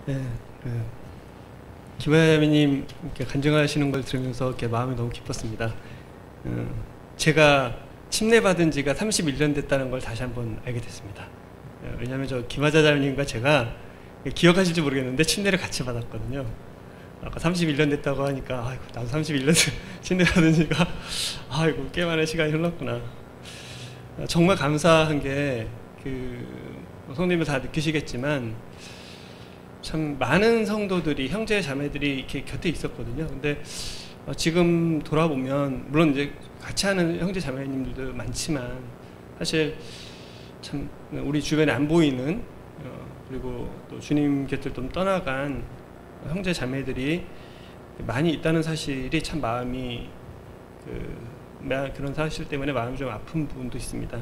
네, 김하자매님 이렇게 간증하시는 걸 들으면서 이렇게 마음이 너무 기뻤습니다. 제가 침례받은 지가 31년 됐다는 걸 다시 한번 알게 됐습니다. 왜냐하면 저 김하자매님과 제가 기억하실지 모르겠는데 침례를 같이 받았거든요. 아까 31년 됐다고 하니까 아이고 나도 31년 침례 받은 지가 아이고 꽤 많은 시간이 흘렀구나. 정말 감사한 게 성도님들 다 느끼시겠지만 참 많은 성도들이 형제 자매들이 이렇게 곁에 있었거든요. 근데 지금 돌아보면 물론 이제 같이 하는 형제 자매님들도 많지만 사실 참 우리 주변에 안 보이는 그리고 또 주님 곁을 좀 떠나간 형제 자매들이 많이 있다는 사실이 참 마음이 그런 사실 때문에 마음이 좀 아픈 부분도 있습니다.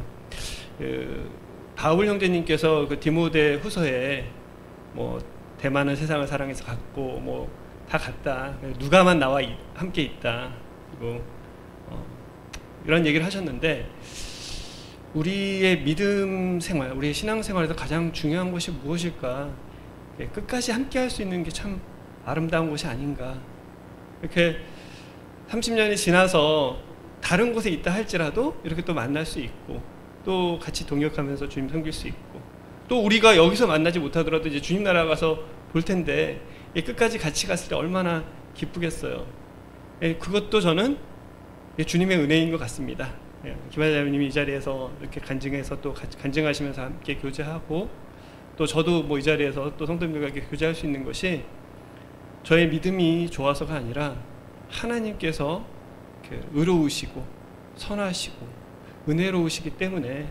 바울 형제님께서 디모데 후서에 뭐 대만은 세상을 사랑해서 갔고 뭐 다 갔다. 누가만 나와 함께 있다. 그리고 이런 얘기를 하셨는데 우리의 믿음 생활, 우리의 신앙 생활에서 가장 중요한 것이 무엇일까? 끝까지 함께 할 수 있는 게 참 아름다운 것이 아닌가. 이렇게 30년이 지나서 다른 곳에 있다 할지라도 이렇게 또 만날 수 있고 또 같이 동역하면서 주님 섬길 수 있고 또 우리가 여기서 만나지 못하더라도 이제 주님 나라 가서 볼 텐데 끝까지 같이 갔을 때 얼마나 기쁘겠어요. 그것도 저는 주님의 은혜인 것 같습니다. 김하자매님이 이 자리에서 이렇게 간증해서 또 같이 간증하시면서 함께 교제하고 또 저도 뭐 이 자리에서 또 성도님들과 이렇게 교제할 수 있는 것이 저의 믿음이 좋아서가 아니라 하나님께서 의로우시고 선하시고 은혜로우시기 때문에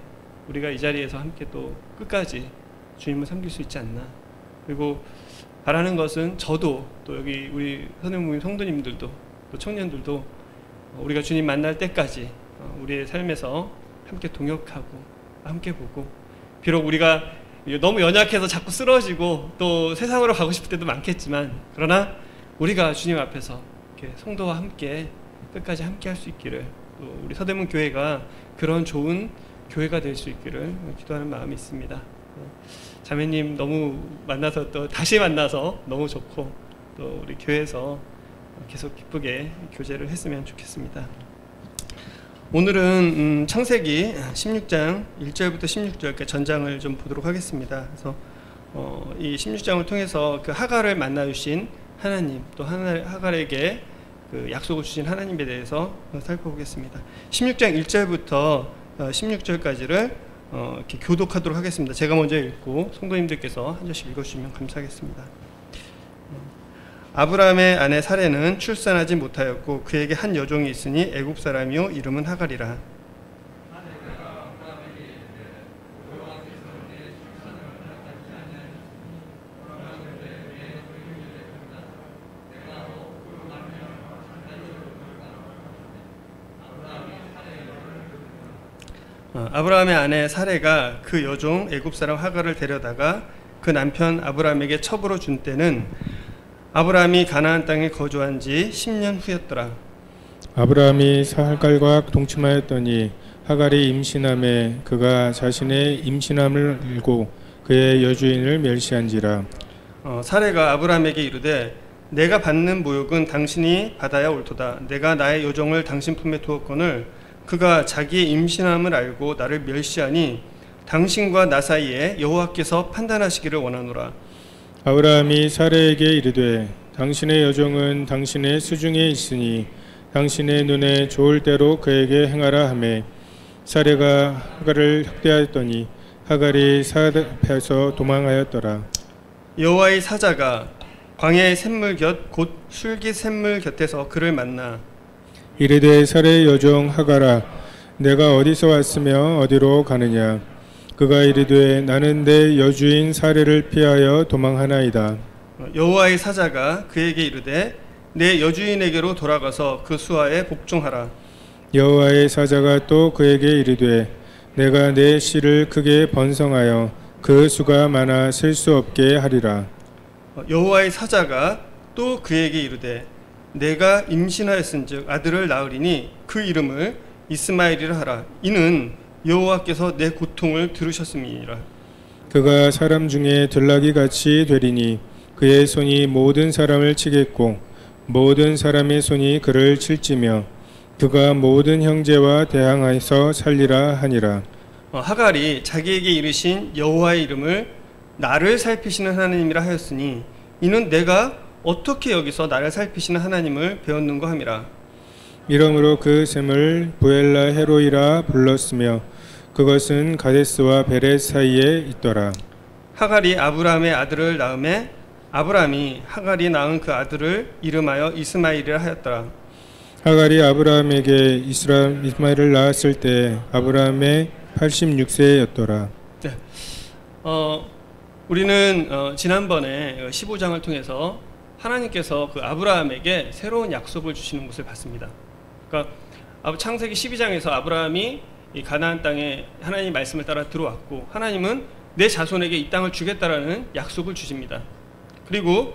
우리가 이 자리에서 함께 또 끝까지 주님을 섬길 수 있지 않나. 그리고 바라는 것은 저도 또 여기 우리 선생님 성도님들도 또 청년들도 우리가 주님 만날 때까지 우리의 삶에서 함께 동역하고 함께 보고 비록 우리가 너무 연약해서 자꾸 쓰러지고 또 세상으로 가고 싶을 때도 많겠지만 그러나 우리가 주님 앞에서 이렇게 성도와 함께 끝까지 함께 할 수 있기를 또 우리 서대문 교회가 그런 좋은 교회가 될 수 있기를 기도하는 마음이 있습니다. 자매님 너무 만나서 또 다시 만나서 너무 좋고 또 우리 교회에서 계속 기쁘게 교제를 했으면 좋겠습니다. 오늘은 창세기 16장 1절부터 16절까지 전장을 좀 보도록 하겠습니다. 그래서 이 16장을 통해서 그 하갈을 만나 주신 하나님 또 하갈에게 그 약속을 주신 하나님에 대해서 살펴보겠습니다. 16장 1절부터 16절까지를 이렇게 교독하도록 하겠습니다. 제가 먼저 읽고 성도님들께서 한 절씩 읽어주시면 감사하겠습니다. 아브라함의 아내 사레는 출산하지 못하였고 그에게 한 여종이 있으니 애굽 사람이요 이름은 하갈이라. 아브라함의 아내 사레가 그 여종 애굽 사람 하갈을 데려다가 그 남편 아브라함에게 첩으로 준 때는 아브라함이 가나안 땅에 거주한 지 10년 후였더라. 아브라함이 하갈과 동침하였더니 하갈이 임신함에 그가 자신의 임신함을 알고 그의 여주인을 멸시한지라. 사레가 아브라함에게 이르되 내가 받는 모욕은 당신이 받아야 옳도다. 내가 나의 여종을 당신 품에 두었거늘 그가 자기의 임신함을 알고 나를 멸시하니 당신과 나 사이에 여호와께서 판단하시기를 원하노라. 아브라함이 사레에게 이르되 당신의 여종은 당신의 수중에 있으니 당신의 눈에 좋을 대로 그에게 행하라 하매 사레가 하갈을 학대하였더니 하갈이 사레 앞에서 도망하였더라. 여호와의 사자가 광야의 샘물 곁 곧 술깃 샘물 곁에서 그를 만나 이르되 사레의 여종 하갈아 내가 어디서 왔으며 어디로 가느냐. 그가 이르되 나는 내 여주인 사레를 피하여 도망하나이다. 여호와의 사자가 그에게 이르되 내 여주인에게로 돌아가서 그 수하에 복종하라. 여호와의 사자가 또 그에게 이르되 내가 내 씨를 크게 번성하여 그 수가 많아 셀 수 없게 하리라. 여호와의 사자가 또 그에게 이르되 내가 임신하였은즉 아들을 낳으리니 그 이름을 이스마엘이라 하라. 이는 여호와께서 내 고통을 들으셨음이니라. 그가 사람 중에 들나귀 같이 되리니 그의 손이 모든 사람을 치겠고 모든 사람의 손이 그를 칠지며 그가 모든 형제와 대항하여서 살리라 하니라. 하갈이 자기에게 이르신 여호와의 이름을 나를 살피시는 하나님이라 하였으니 이는 내가 어떻게 여기서 나를 살피시는 하나님을 배웠는고 함이라. 이러므로 그 샘을 부엘라 헤로이라 불렀으며 그것은 가데스와 베렛 사이에 있더라. 하갈이 아브라함의 아들을 낳음에 아브라함이 하갈이 낳은 그 아들을 이름하여 이스마엘이라 하였더라. 하갈이 아브라함에게 이스마엘을 낳았을 때 아브라함의 86세였더라. 네. 우리는 지난번에 15장을 통해서 하나님께서 그 아브라함에게 새로운 약속을 주시는 것을 봤습니다. 그러니까 창세기 12장에서 아브라함이 이 가나안 땅에 하나님의 말씀을 따라 들어왔고 하나님은 내 자손에게 이 땅을 주겠다라는 약속을 주십니다. 그리고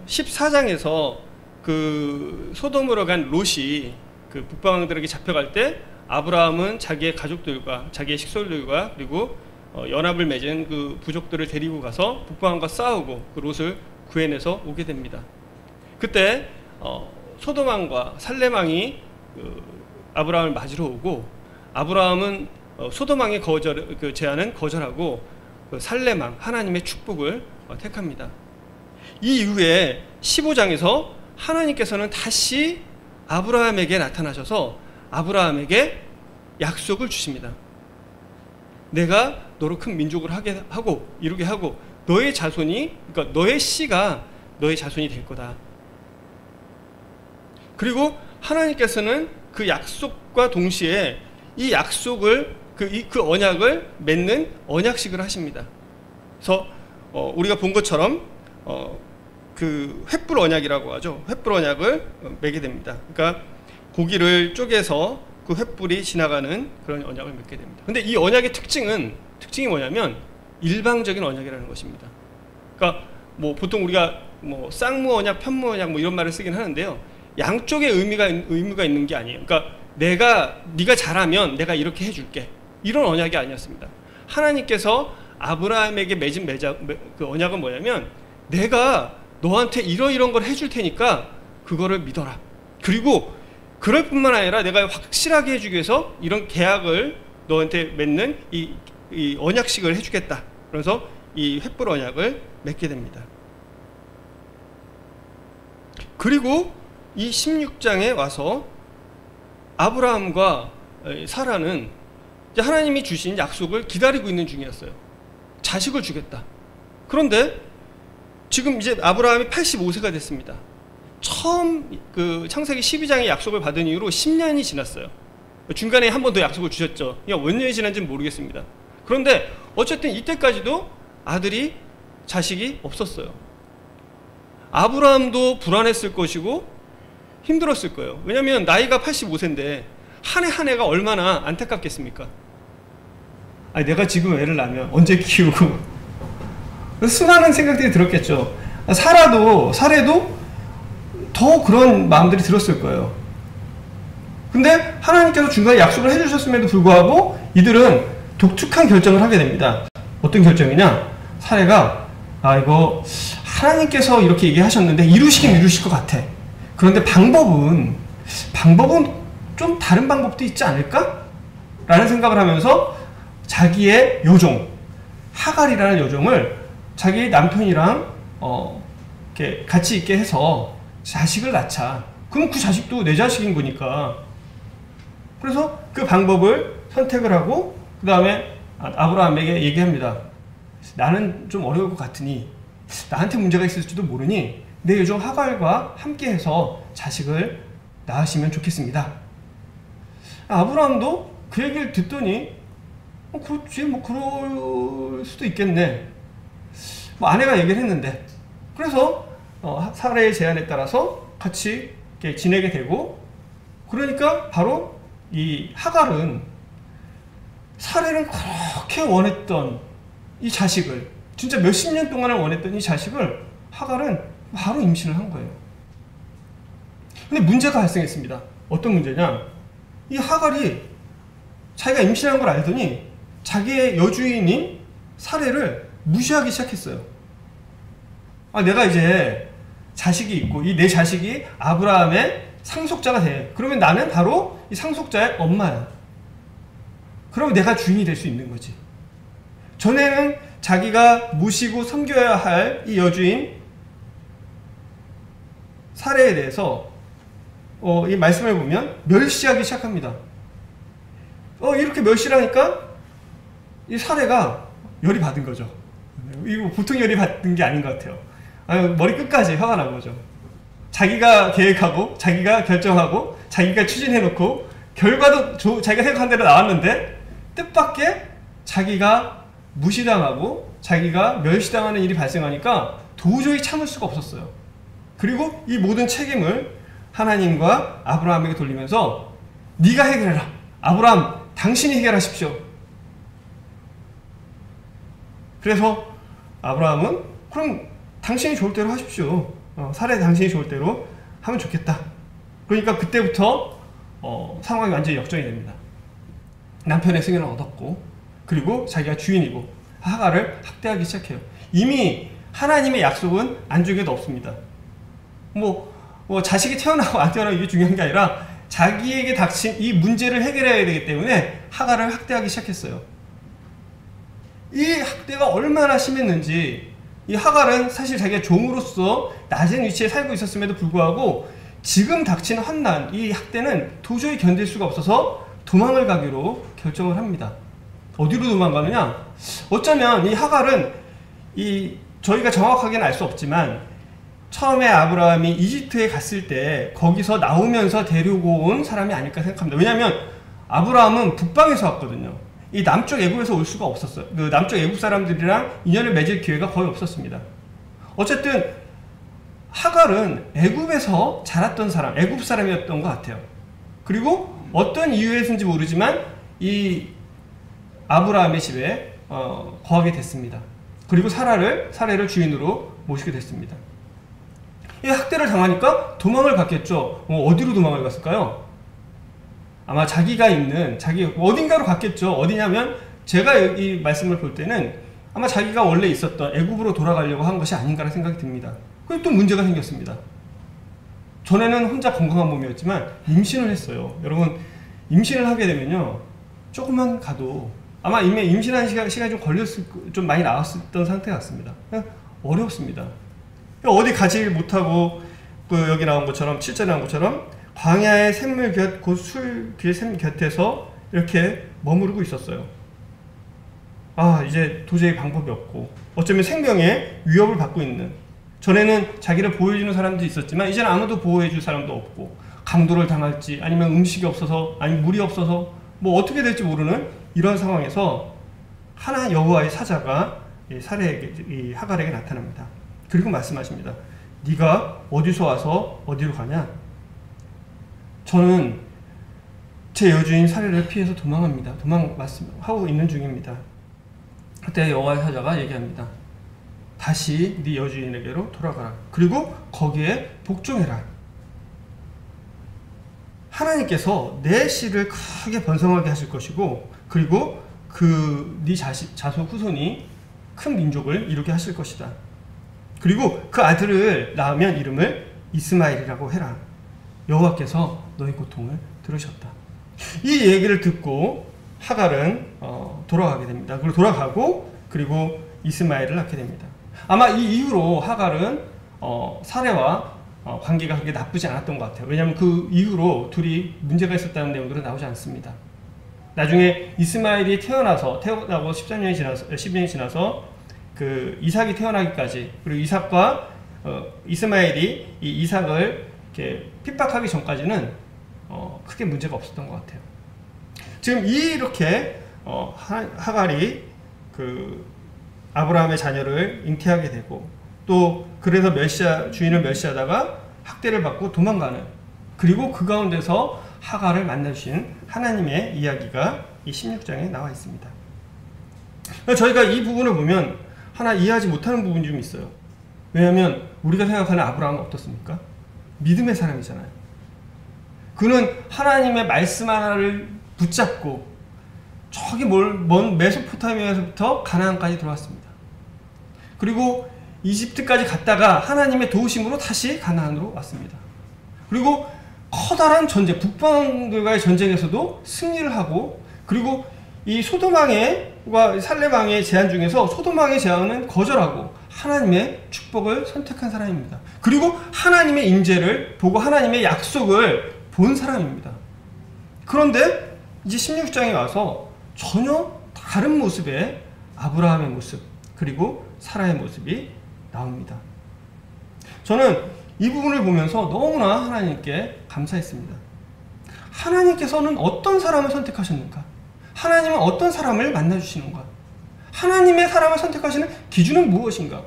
14장에서 그 소돔으로 간 롯이 그 북방왕들에게 잡혀갈 때 아브라함은 자기의 가족들과 자기의 식솔들과 그리고 연합을 맺은 그 부족들을 데리고 가서 북방왕과 싸우고 그 롯을 구해내서 오게 됩니다. 그때 소돔왕과 살렘왕이 그 아브라함을 맞으러 오고 아브라함은 소돔왕의 그 제안은 거절하고 그 살렘왕 하나님의 축복을 택합니다. 이 이후에 15장에서 하나님께서는 다시 아브라함에게 나타나셔서 아브라함에게 약속을 주십니다. 내가 너로 큰 민족을 하게 하고 이루게 하고 너의 자손이 그러니까 너의 씨가 너의 자손이 될 거다. 그리고 하나님께서는 그 약속과 동시에 이 약속을 그 언약을 맺는 언약식을 하십니다. 그래서 우리가 본 것처럼 그 횃불 언약이라고 하죠. 횃불 언약을 맺게 됩니다. 그러니까 고기를 쪼개서 그 횃불이 지나가는 그런 언약을 맺게 됩니다. 근데 이 언약의 특징이 뭐냐면 일방적인 언약이라는 것입니다. 그러니까 뭐 보통 우리가 뭐 쌍무 언약, 편무 언약 뭐 이런 말을 쓰긴 하는데요. 양쪽의 의미가 있는 게 아니에요. 그러니까 네가 잘하면 내가 이렇게 해줄게. 이런 언약이 아니었습니다. 하나님께서 아브라함에게 맺은 그 언약은 뭐냐면 내가 너한테 이런 걸 해줄 테니까 그거를 믿어라. 그리고 그럴 뿐만 아니라 내가 확실하게 해주기 위해서 이런 계약을 너한테 맺는 이 언약식을 해주겠다. 그래서 이 횃불 언약을 맺게 됩니다. 그리고 이 16장에 와서 아브라함과 사라는 이제 하나님이 주신 약속을 기다리고 있는 중이었어요. 자식을 주겠다. 그런데 지금 이제 아브라함이 85세가 됐습니다. 처음 그 창세기 12장의 약속을 받은 이후로 10년이 지났어요. 중간에 한 번 더 약속을 주셨죠. 그러니까 몇 년이 지난지는 모르겠습니다. 그런데 어쨌든 이때까지도 자식이 없었어요. 아브라함도 불안했을 것이고 힘들었을 거예요. 왜냐하면 나이가 85세인데 한 해 한 해가 얼마나 안타깝겠습니까? 아니, 내가 지금 애를 낳으면 언제 키우고 수많은 생각들이 들었겠죠. 사라도 더 그런 마음들이 들었을 거예요. 근데 하나님께서 중간에 약속을 해주셨음에도 불구하고 이들은 독특한 결정을 하게 됩니다. 어떤 결정이냐? 사례가 이거 하나님께서 이렇게 얘기하셨는데 이루시긴 이루실 것 같아. 그런데 방법은 좀 다른 방법도 있지 않을까? 라는 생각을 하면서 자기의 여종 하갈이라는 여종을 자기 남편이랑 이렇게 같이 있게 해서 자식을 낳자. 그럼 그 자식도 내 자식인 거니까. 그래서 그 방법을 선택을 하고 그 다음에 아브라함에게 얘기합니다. 나는 좀 어려울 것 같으니 나한테 문제가 있을지도 모르니 내 여종 하갈과 함께해서 자식을 낳으시면 좋겠습니다. 아브라함도 그 얘기를 듣더니 그렇지 뭐 그럴 수도 있겠네. 뭐 아내가 얘기를 했는데 그래서 사라의 제안에 따라서 같이 이렇게 지내게 되고 그러니까 바로 이 하갈은 사라는 그렇게 원했던 이 자식을 진짜 몇십 년 동안을 원했던 이 자식을 하갈은 바로 임신을 한 거예요. 근데 문제가 발생했습니다. 어떤 문제냐? 이 하갈이 자기가 임신한 걸 알더니 자기의 여주인인 사라를 무시하기 시작했어요. 내가 이제 자식이 있고 이 내 자식이 아브라함의 상속자가 돼. 그러면 나는 바로 이 상속자의 엄마야. 그러면 내가 주인이 될 수 있는 거지. 전에는 자기가 모시고 섬겨야 할 이 여주인 사례에 대해서 이 말씀을 보면 멸시하기 시작합니다. 이렇게 멸시를 하니까 이 사례가 열이 받은 거죠. 이거 보통 열이 받은 게 아닌 것 같아요. 머리 끝까지 화가 난 거죠. 자기가 계획하고 자기가 결정하고 자기가 추진해놓고 결과도 자기가 생각한 대로 나왔는데 뜻밖의 자기가 무시당하고 자기가 멸시당하는 일이 발생하니까 도저히 참을 수가 없었어요. 그리고 이 모든 책임을 하나님과 아브라함에게 돌리면서 네가 해결해라. 아브라함 당신이 해결하십시오. 그래서 아브라함은 그럼 당신이 좋을 대로 하십시오. 사례 당신이 좋을 대로 하면 좋겠다. 그러니까 그때부터 상황이 완전히 역전이 됩니다. 남편의 승인을 얻었고 그리고 자기가 주인이고 하가를 학대하기 시작해요. 이미 하나님의 약속은 안중에도 없습니다. 자식이 태어나고 안 태어나고 이게 중요한 게 아니라 자기에게 닥친 이 문제를 해결해야 되기 때문에 하가를 학대하기 시작했어요. 이 학대가 얼마나 심했는지 이 하갈은 사실 자기가 종으로서 낮은 위치에 살고 있었음에도 불구하고 지금 닥친 환난, 이 학대는 도저히 견딜 수가 없어서 도망을 가기로 결정을 합니다. 어디로 도망가느냐? 어쩌면 이 하갈은 저희가 정확하게는 알 수 없지만 처음에 아브라함이 이집트에 갔을 때 거기서 나오면서 데리고 온 사람이 아닐까 생각합니다. 왜냐하면 아브라함은 북방에서 왔거든요. 이 남쪽 애굽에서 올 수가 없었어요. 그 남쪽 애굽 사람들이랑 인연을 맺을 기회가 거의 없었습니다. 어쨌든 하갈은 애굽에서 자랐던 사람, 애굽 사람이었던 것 같아요. 그리고 어떤 이유에서인지 모르지만 이 아브라함의 집에 거하게 됐습니다. 그리고 사례를 주인으로 모시게 됐습니다. 이 학대를 당하니까 도망을 갔겠죠. 어디로 도망을 갔을까요? 아마 자기가 있는 어딘가로 갔겠죠. 어디냐면 제가 이 말씀을 볼 때는 아마 자기가 원래 있었던 애굽으로 돌아가려고 한 것이 아닌가라는 생각이 듭니다. 그리고 또 문제가 생겼습니다. 전에는 혼자 건강한 몸이었지만 임신을 했어요. 여러분 임신을 하게 되면요 조금만 가도 아마 이미 임신한 시간이 좀 많이 나왔었던 상태 같습니다. 어렵습니다. 어디 가지 못하고 여기 나온 것처럼 7절에 나온 것처럼 광야의 샘물 곁 곧 술 뒤의 샘 곁에서 이렇게 머무르고 있었어요. 이제 도저히 방법이 없고 어쩌면 생명의 위협을 받고 있는, 전에는 자기를 보호해주는 사람도 있었지만 이제는 아무도 보호해줄 사람도 없고 강도를 당할지 아니면 음식이 없어서 아니면 물이 없어서 어떻게 될지 모르는 이런 상황에서 하나 여호와의 사자가 이 하갈에게 나타납니다. 그리고 말씀하십니다. 네가 어디서 와서 어디로 가냐? 저는 제 여주인 사례를 피해서 도망합니다. 도망하고 있는 중입니다. 그때 여호와의 사자가 얘기합니다. 다시 네 여주인에게로 돌아가라. 그리고 거기에 복종해라. 하나님께서 내 씨를 크게 번성하게 하실 것이고 그리고 네 자손 후손이 큰 민족을 이루게 하실 것이다. 그리고 그 아들을 낳으면 이름을 이스마엘이라고 해라. 여호와께서 너의 고통을 들으셨다. 이 얘기를 듣고 하갈은 돌아가게 됩니다. 그리고 돌아가고 그리고 이스마엘을 낳게 됩니다. 아마 이 이후로 하갈은 사례와 관계가 그렇게 나쁘지 않았던 것 같아요. 왜냐하면 그 이후로 둘이 문제가 있었다는 내용들은 나오지 않습니다. 나중에 이스마엘이 태어나고 10년이 지나서 그 이삭이 태어나기까지, 그리고 이삭과 이스마엘이 이 이삭을 이렇게 핍박하기 전까지는 크게 문제가 없었던 것 같아요. 지금 이렇게 하갈이 그 아브라함의 자녀를 잉태하게 되고 또 그래서 주인을 멸시하다가 학대를 받고 도망가는, 그리고 그 가운데서 하갈을 만나주신 하나님의 이야기가 이 16장에 나와 있습니다. 저희가 이 부분을 보면 하나 이해하지 못하는 부분이 좀 있어요. 왜냐하면 우리가 생각하는 아브라함은 어떻습니까? 믿음의 사람이잖아요. 그는 하나님의 말씀 하나를 붙잡고 저기 먼 메소포타미아에서부터 가나안까지 들어왔습니다. 그리고 이집트까지 갔다가 하나님의 도우심으로 다시 가나안으로 왔습니다. 그리고 커다란 전쟁, 북방들과의 전쟁에서도 승리를 하고, 그리고 이 소돔 왕과 살렘 왕의 제안 중에서 소돔 왕의 제안은 거절하고 하나님의 축복을 선택한 사람입니다. 그리고 하나님의 인재를 보고 하나님의 약속을 본 사람입니다. 그런데 이제 16장에 와서 전혀 다른 모습의 아브라함의 모습, 그리고 사라의 모습이 나옵니다. 저는 이 부분을 보면서 너무나 하나님께 감사했습니다. 하나님께서는 어떤 사람을 선택하셨는가? 하나님은 어떤 사람을 만나주시는가? 하나님의 사람을 선택하시는 기준은 무엇인가?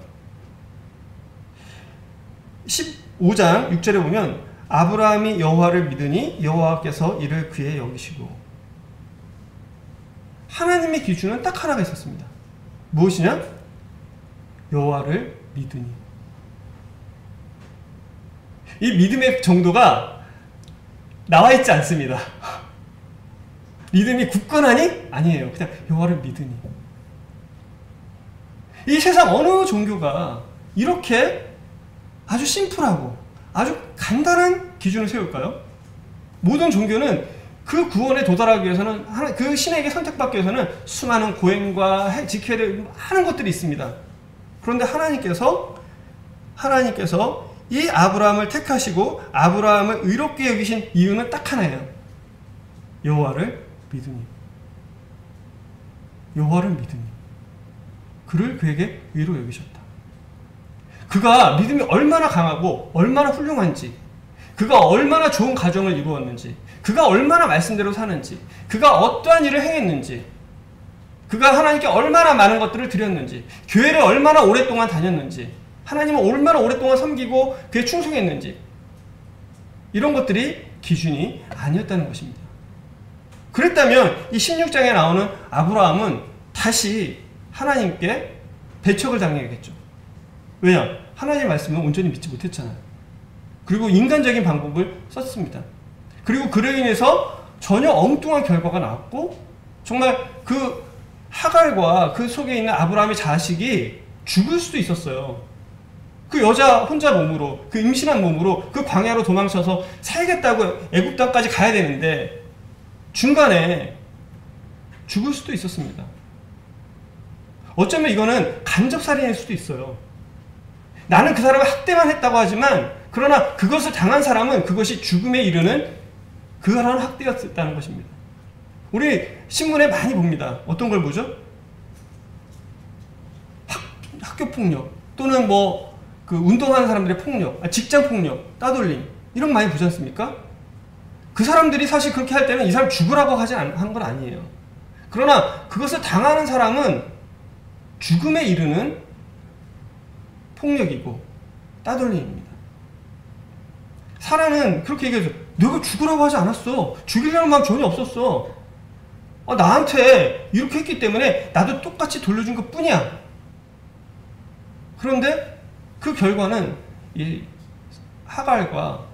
15장 6절에 보면 아브라함이 여호와를 믿으니 여호와께서 이를 그의 여기시고, 하나님의 기준은 딱 하나가 있었습니다. 무엇이냐? 여호와를 믿으니. 이 믿음의 정도가 나와 있지 않습니다. 믿음이 굳건하니? 아니에요. 그냥 여호와를 믿으니. 이 세상 어느 종교가 이렇게 아주 심플하고 아주 간단한 기준을 세울까요? 모든 종교는 그 구원에 도달하기 위해서는, 그 신에게 선택받기 위해서는 수많은 고행과 지켜야 될 많은 것들이 있습니다. 그런데 하나님께서 이 아브라함을 택하시고 아브라함을 의롭게 여기신 이유는 딱 하나예요. 여호와를 믿으니. 여호와를 믿으니. 그를 그에게 의로 여기셨다. 그가 믿음이 얼마나 강하고 얼마나 훌륭한지, 그가 얼마나 좋은 가정을 이루었는지, 그가 얼마나 말씀대로 사는지, 그가 어떠한 일을 행했는지, 그가 하나님께 얼마나 많은 것들을 드렸는지, 교회를 얼마나 오랫동안 다녔는지, 하나님을 얼마나 오랫동안 섬기고 그에 충성했는지, 이런 것들이 기준이 아니었다는 것입니다. 그랬다면 이 16장에 나오는 아브라함은 다시 하나님께 배척을 당해야겠죠. 왜냐? 하나님의 말씀을 온전히 믿지 못했잖아요. 그리고 인간적인 방법을 썼습니다. 그리고 그로 인해서 전혀 엉뚱한 결과가 나왔고, 정말 그 하갈과 그 속에 있는 아브라함의 자식이 죽을 수도 있었어요. 그 여자 혼자 몸으로, 그 임신한 몸으로 그 광야로 도망쳐서 살겠다고 애굽 땅까지 가야 되는데 중간에 죽을 수도 있었습니다. 어쩌면 이거는 간접살인일 수도 있어요. 나는 그 사람을 학대만 했다고 하지만, 그러나 그것을 당한 사람은 그것이 죽음에 이르는 그러한 학대였다는 것입니다. 우리 신문에 많이 봅니다. 어떤 걸 보죠? 학교 폭력, 또는 그 운동하는 사람들의 폭력, 직장 폭력, 따돌림, 이런 거 많이 보지 않습니까? 그 사람들이 사실 그렇게 할 때는 이 사람 죽으라고 하는 건 아니에요. 그러나 그것을 당하는 사람은 죽음에 이르는 폭력이고 따돌림입니다. 사라는 그렇게 얘기하죠. 내가 죽으라고 하지 않았어. 죽이려는 마음 전혀 없었어. 나한테 이렇게 했기 때문에 나도 똑같이 돌려준 것 뿐이야. 그런데 그 결과는 이 하갈과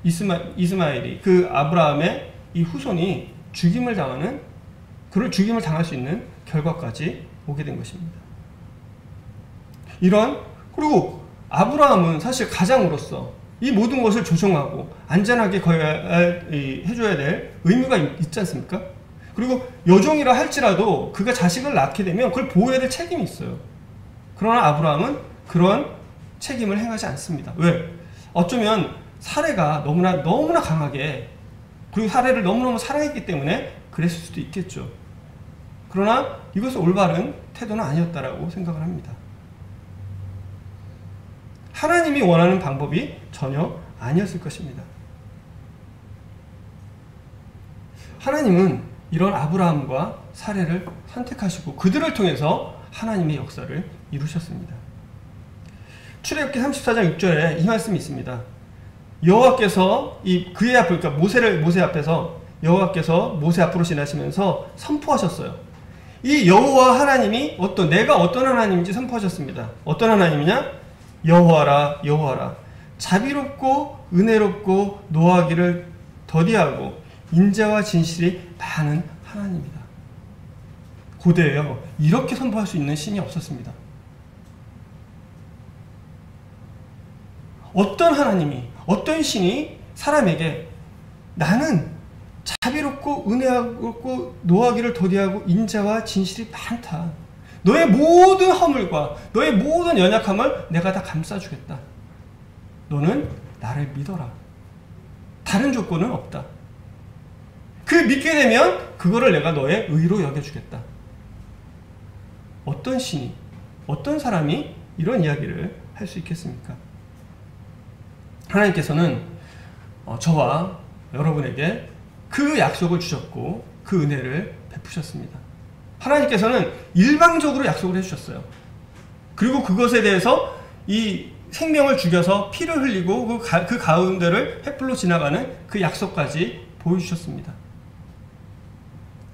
이스마엘이, 그 아브라함의 이 후손이 죽임을 당할 수 있는 결과까지 오게 된 것입니다. 그리고 아브라함은 사실 가장으로서 이 모든 것을 조정하고 안전하게 해줘야 될 의무가 있지 않습니까? 그리고 여종이라 할지라도 그가 자식을 낳게 되면 그걸 보호해야 될 책임이 있어요. 그러나 아브라함은 그런 책임을 행하지 않습니다. 왜? 어쩌면 사례가 너무나 강하게, 그리고 사례를 너무너무 사랑했기 때문에 그랬을 수도 있겠죠. 그러나 이것은 올바른 태도는 아니었다라고 생각을 합니다. 하나님이 원하는 방법이 전혀 아니었을 것입니다. 하나님은 이런 아브라함과 사례를 선택하시고 그들을 통해서 하나님의 역사를 이루셨습니다. 출애굽기 34장 6절에 이 말씀이 있습니다. 여호와께서 그의 앞을, 그러니까 모세 앞에서 여호와께서 모세 앞으로 지나시면서 선포하셨어요. 이 여호와 하나님이 내가 어떤 하나님인지 선포하셨습니다. 어떤 하나님이냐? 여호와라, 여호와라. 자비롭고 은혜롭고 노하기를 더디하고 인자와 진실이 많은 하나님이다. 고대에요. 이렇게 선포할 수 있는 신이 없었습니다. 어떤 하나님이, 어떤 신이 사람에게 나는 자비롭고 은혜롭고 노하기를 더디하고 인자와 진실이 많다. 너의 모든 허물과 너의 모든 연약함을 내가 다 감싸주겠다. 너는 나를 믿어라. 다른 조건은 없다. 그 믿게 되면 그거를 내가 너의 의로 여겨주겠다. 어떤 신이, 어떤 사람이 이런 이야기를 할 수 있겠습니까? 하나님께서는 저와 여러분에게 그 약속을 주셨고 그 은혜를 베푸셨습니다. 하나님께서는 일방적으로 약속을 해주셨어요. 그리고 그것에 대해서 이 생명을 죽여서 피를 흘리고 그 가운데를 횃불로 지나가는 그 약속까지 보여주셨습니다.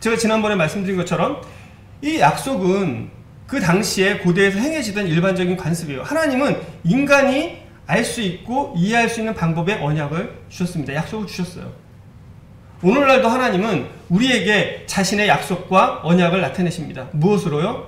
제가 지난번에 말씀드린 것처럼 이 약속은 그 당시에 고대에서 행해지던 일반적인 관습이에요. 하나님은 인간이 알 수 있고 이해할 수 있는 방법의 언약을 주셨습니다. 약속을 주셨어요. 오늘날도 하나님은 우리에게 자신의 약속과 언약을 나타내십니다. 무엇으로요?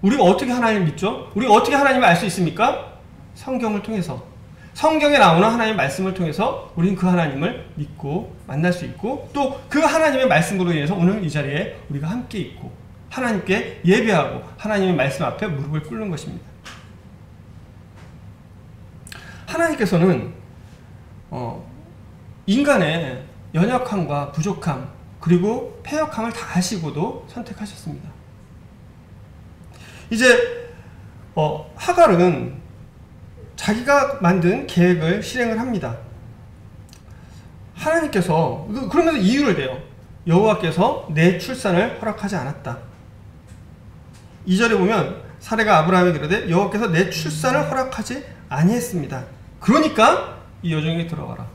우리가 어떻게 하나님을 믿죠? 우리가 어떻게 하나님을 알 수 있습니까? 성경을 통해서. 성경에 나오는 하나님의 말씀을 통해서 우리는 그 하나님을 믿고 만날 수 있고 또 그 하나님의 말씀으로 인해서 오늘 이 자리에 우리가 함께 있고 하나님께 예배하고 하나님의 말씀 앞에 무릎을 꿇는 것입니다. 하나님께서는 인간의 연약함과 부족함 그리고 패역함을 다 아시고도 선택하셨습니다. 이제 하갈은 자기가 만든 계획을 실행을 합니다. 하나님께서 그러면서 이유를 대요. 여호와께서 내 출산을 허락하지 않았다. 2절에 보면 사레가 아브라함에게 이르되 여호와께서 내 출산을 허락하지 아니했습니다. 그러니까 이 여종에게 들어가라.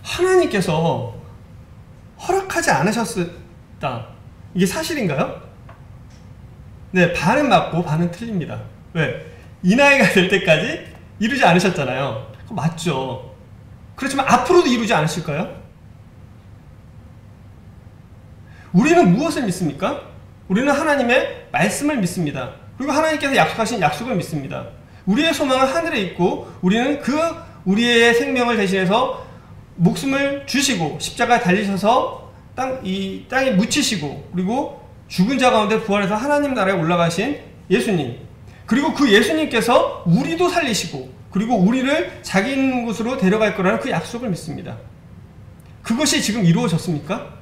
하나님께서 허락하지 않으셨다. 이게 사실인가요? 네, 반은 맞고 반은 틀립니다. 왜? 이 나이가 될 때까지 이루지 않으셨잖아요. 맞죠. 그렇지만 앞으로도 이루지 않으실까요? 우리는 무엇을 믿습니까? 우리는 하나님의 말씀을 믿습니다. 그리고 하나님께서 약속하신 약속을 믿습니다. 우리의 소망은 하늘에 있고 우리는 우리의 생명을 대신해서 목숨을 주시고 십자가에 달리셔서 이 땅에 묻히시고 그리고 죽은 자 가운데 부활해서 하나님 나라에 올라가신 예수님 그리고 그 예수님께서 우리도 살리시고 그리고 우리를 자기 있는 곳으로 데려갈 거라는 그 약속을 믿습니다. 그것이 지금 이루어졌습니까?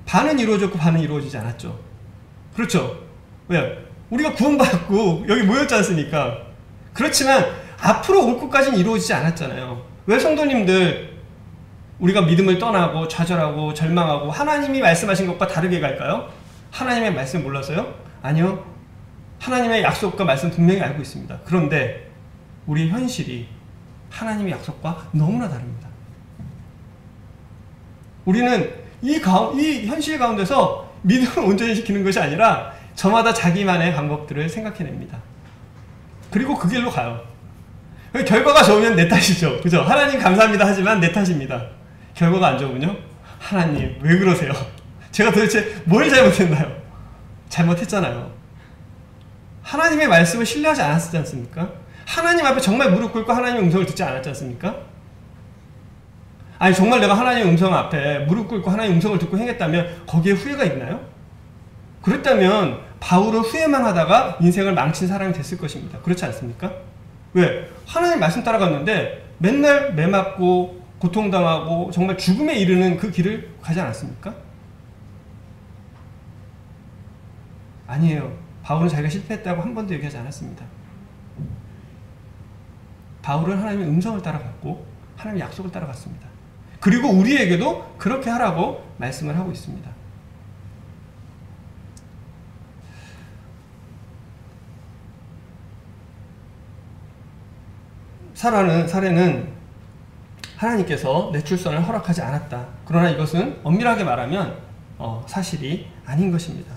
반은 이루어졌고 반은 이루어지지 않았죠. 그렇죠? 왜요? 우리가 구원받고 여기 모였지 않습니까? 그렇지만 앞으로 올 것까지는 이루어지지 않았잖아요. 왜 성도님들 우리가 믿음을 떠나고 좌절하고 절망하고 하나님이 말씀하신 것과 다르게 갈까요? 하나님의 말씀 몰라서요? 아니요. 하나님의 약속과 말씀 분명히 알고 있습니다. 그런데 우리의 현실이 하나님의 약속과 너무나 다릅니다. 우리는 이 현실 가운데서 믿음을 온전히 지키는 것이 아니라 저마다 자기만의 방법들을 생각해냅니다. 그리고 그 길로 가요. 결과가 좋으면 내 탓이죠. 그죠? 하나님 감사합니다 하지만 내 탓입니다. 결과가 안 좋으면요? 하나님 왜 그러세요? 제가 도대체 뭘 잘못했나요? 잘못했잖아요. 하나님의 말씀을 신뢰하지 않았지 않습니까? 하나님 앞에 정말 무릎 꿇고 하나님의 음성을 듣지 않았지 않습니까? 아니 정말 내가 하나님의 음성 앞에 무릎 꿇고 하나님의 음성을 듣고 행했다면 거기에 후회가 있나요? 그랬다면 바울은 후회만 하다가 인생을 망친 사람이 됐을 것입니다. 그렇지 않습니까? 왜? 하나님 말씀 따라갔는데 맨날 매맞고 고통당하고 정말 죽음에 이르는 그 길을 가지 않았습니까? 아니에요. 바울은 자기가 실패했다고 한 번도 얘기하지 않았습니다. 바울은 하나님의 음성을 따라갔고 하나님의 약속을 따라갔습니다. 그리고 우리에게도 그렇게 하라고 말씀을 하고 있습니다. 사례는 하나님께서 내 출산을 허락하지 않았다. 그러나 이것은 엄밀하게 말하면 사실이 아닌 것입니다.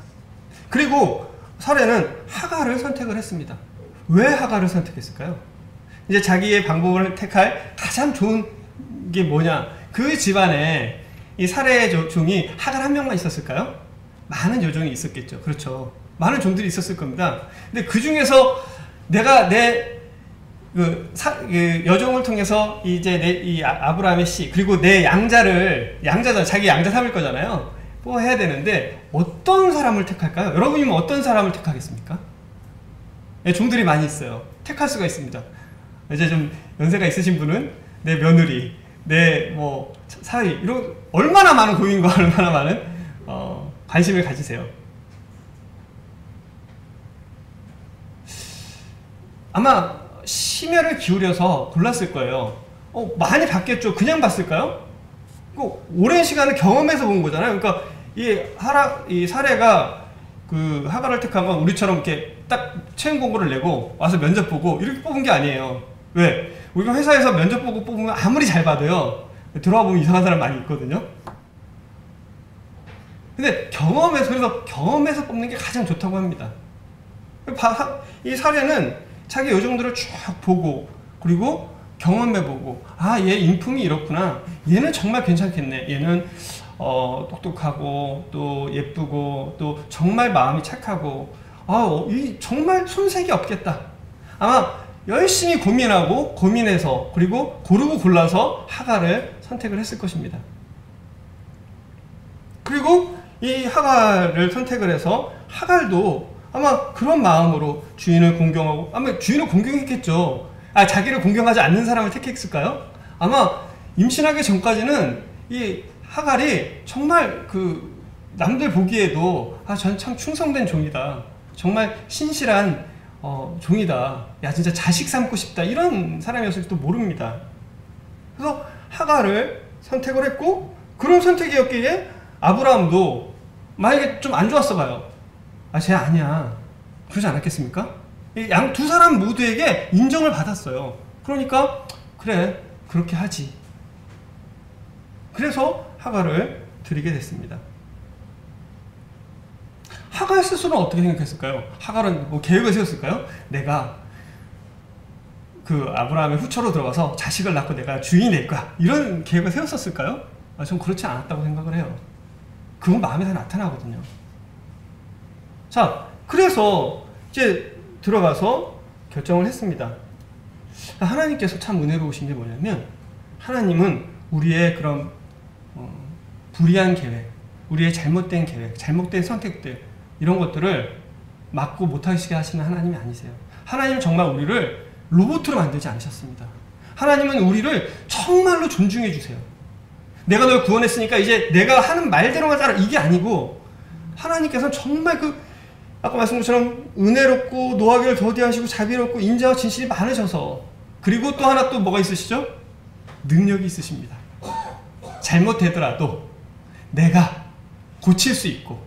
그리고 사례는 하갈을 선택을 했습니다. 왜 하갈을 선택했을까요? 이제 자기의 방법을 택할 가장 좋은 게 뭐냐? 그 집안에 이 사례의 종이 하갈 한 명만 있었을까요? 많은 여종이 있었겠죠. 그렇죠. 많은 종들이 있었을 겁니다. 근데 그 중에서 내가 내 여종을 통해서 이제 이 아브라함의 씨, 그리고 내 양자잖아. 자기 양자 삼을 거잖아요. 해야 되는데 어떤 사람을 택할까요? 여러분이면 어떤 사람을 택하겠습니까? 네, 종들이 많이 있어요. 택할 수가 있습니다. 이제 좀 연세가 있으신 분은 내 며느리, 내 사위, 이런 얼마나 많은 고민과 얼마나 많은 관심을 가지세요. 아마 심혈을 기울여서 골랐을 거예요. 많이 봤겠죠. 그냥 봤을까요? 오랜 시간을 경험해서 본 거잖아요. 그러니까 이 사례가 그 하갈을 택한 건 우리처럼 이렇게 딱 채용 공고를 내고 와서 면접 보고 이렇게 뽑은 게 아니에요. 왜? 우리가 회사에서 면접 보고 뽑으면 아무리 잘 봐도요, 들어와 보면 이상한 사람 많이 있거든요. 근데 그래서 경험해서 뽑는 게 가장 좋다고 합니다. 이 사례는 자기 요정들을 쭉 보고, 그리고 경험해보고, 얘 인품이 이렇구나, 얘는 정말 괜찮겠네, 얘는 똑똑하고 또 예쁘고 또 정말 마음이 착하고, 정말 손색이 없겠다. 아마 열심히 고민해서 그리고 고르고 골라서 하갈을 선택을 했을 것입니다. 그리고 이 하갈을 선택을 해서 하갈도 아마 그런 마음으로 주인을 공경하고, 아마 주인을 공경했겠죠. 자기를 공경하지 않는 사람을 택했을까요? 아마 임신하기 전까지는 이 하갈이 정말 남들 보기에도 저는 참 충성된 종이다, 정말 신실한 종이다, 야 진짜 자식 삼고 싶다, 이런 사람이었을지도 모릅니다. 그래서 하갈을 선택을 했고, 그런 선택이었기에 아브라함도 만약에 좀 안 좋았어 봐요. 쟤 아니야, 그러지 않았겠습니까? 두 사람 모두에게 인정을 받았어요. 그러니까 그래, 그렇게 하지. 그래서 하갈을 드리게 됐습니다. 하갈 스스로는 어떻게 생각했을까요? 하갈은 계획을 세웠을까요? 내가 아브라함의 후처로 들어가서 자식을 낳고 내가 주인이 될 거야, 이런 계획을 세웠었을까요? 전 그렇지 않았다고 생각을 해요. 그건 마음에 다 나타나거든요. 자, 그래서 이제 들어가서 결정을 했습니다. 하나님께서 참 은혜로우신 게 뭐냐면, 하나님은 우리의 그런 불의한 계획, 우리의 잘못된 계획, 잘못된 선택들, 이런 것들을 막고 못하게 하시는 하나님이 아니세요. 하나님은 정말 우리를 로봇으로 만들지 않으셨습니다. 하나님은 우리를 정말로 존중해 주세요. 내가 널 구원했으니까 이제 내가 하는 말대로만 따라, 이게 아니고, 하나님께서는 정말 아까 말씀드린 것처럼 은혜롭고 노하기를 더디하시고 자비롭고 인자와 진실이 많으셔서, 그리고 또 하나 또 뭐가 있으시죠? 능력이 있으십니다. 잘못되더라도 내가 고칠 수 있고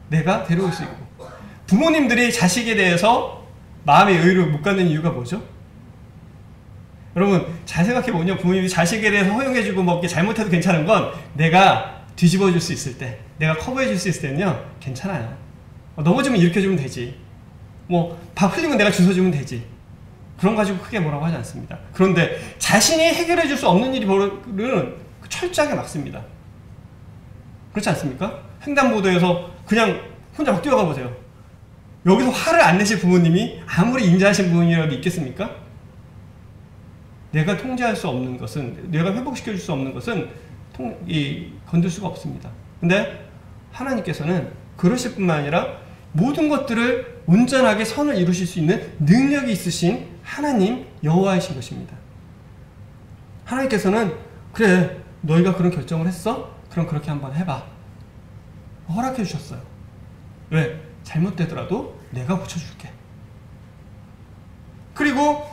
내가 데려올 수 있고. 부모님들이 자식에 대해서 마음의 여유를 못 갖는 이유가 뭐죠? 여러분 잘 생각해보면 부모님이 자식에 대해서 허용해주고 이렇게 잘못해도 괜찮은 건, 내가 뒤집어줄 수 있을 때, 내가 커버해줄 수 있을 때는요 괜찮아요. 넘어지면 일으켜주면 되지, 밥 흘리면 내가 주워주면 되지, 그런 가지고 크게 뭐라고 하지 않습니다. 그런데 자신이 해결해줄 수 없는 일이 벌어지는 철저하게 막습니다. 그렇지 않습니까? 횡단보도에서 그냥 혼자 막 뛰어가 보세요. 여기서 화를 안 내실 부모님이 아무리 인자하신 부모님이라도 있겠습니까? 내가 통제할 수 없는 것은, 내가 회복시켜줄 수 없는 것은 건들 수가 없습니다. 근데 하나님께서는 그러실 뿐만 아니라 모든 것들을 온전하게 선을 이루실 수 있는 능력이 있으신 하나님 여호와이신 것입니다. 하나님께서는 그래, 너희가 그런 결정을 했어? 그럼 그렇게 한번 해봐, 허락해 주셨어요. 왜? 잘못되더라도 내가 고쳐줄게. 그리고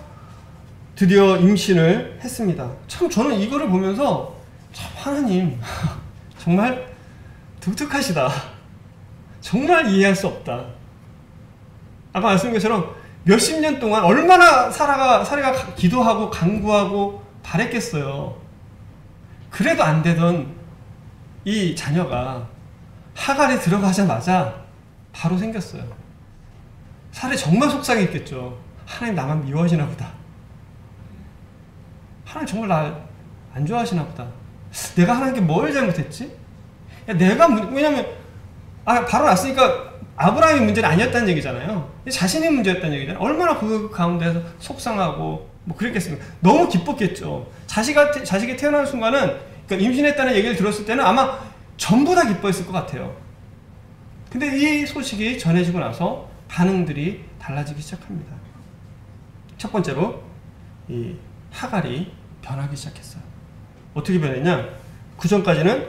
드디어 임신을 했습니다. 참 저는 이거를 보면서 참 하나님 정말 독특하시다, 정말 이해할 수 없다. 아까 말씀드린 것처럼 몇십 년 동안 얼마나 사례가 기도하고 간구하고 바랬겠어요. 그래도 안 되던 이 자녀가 하갈에 들어가자마자 바로 생겼어요. 사례 정말 속상했겠죠. 하나님 나만 미워하시나 보다, 하나님 정말 나 안 좋아하시나 보다, 내가 하나님께 뭘 잘못했지? 왜냐면 바로 났으니까 아브라함의 문제는 아니었다는 얘기잖아요. 자신의 문제였다는 얘기잖아요. 얼마나 그 가운데서 속상하고 뭐 그랬겠습니까? 너무 기뻤겠죠. 자식이 태어나는 순간은, 그러니까 임신했다는 얘기를 들었을 때는 아마 전부 다 기뻐했을 것 같아요. 근데 이 소식이 전해지고 나서 반응들이 달라지기 시작합니다. 첫 번째로 이 하갈이 변하기 시작했어요. 어떻게 변했냐? 그 전까지는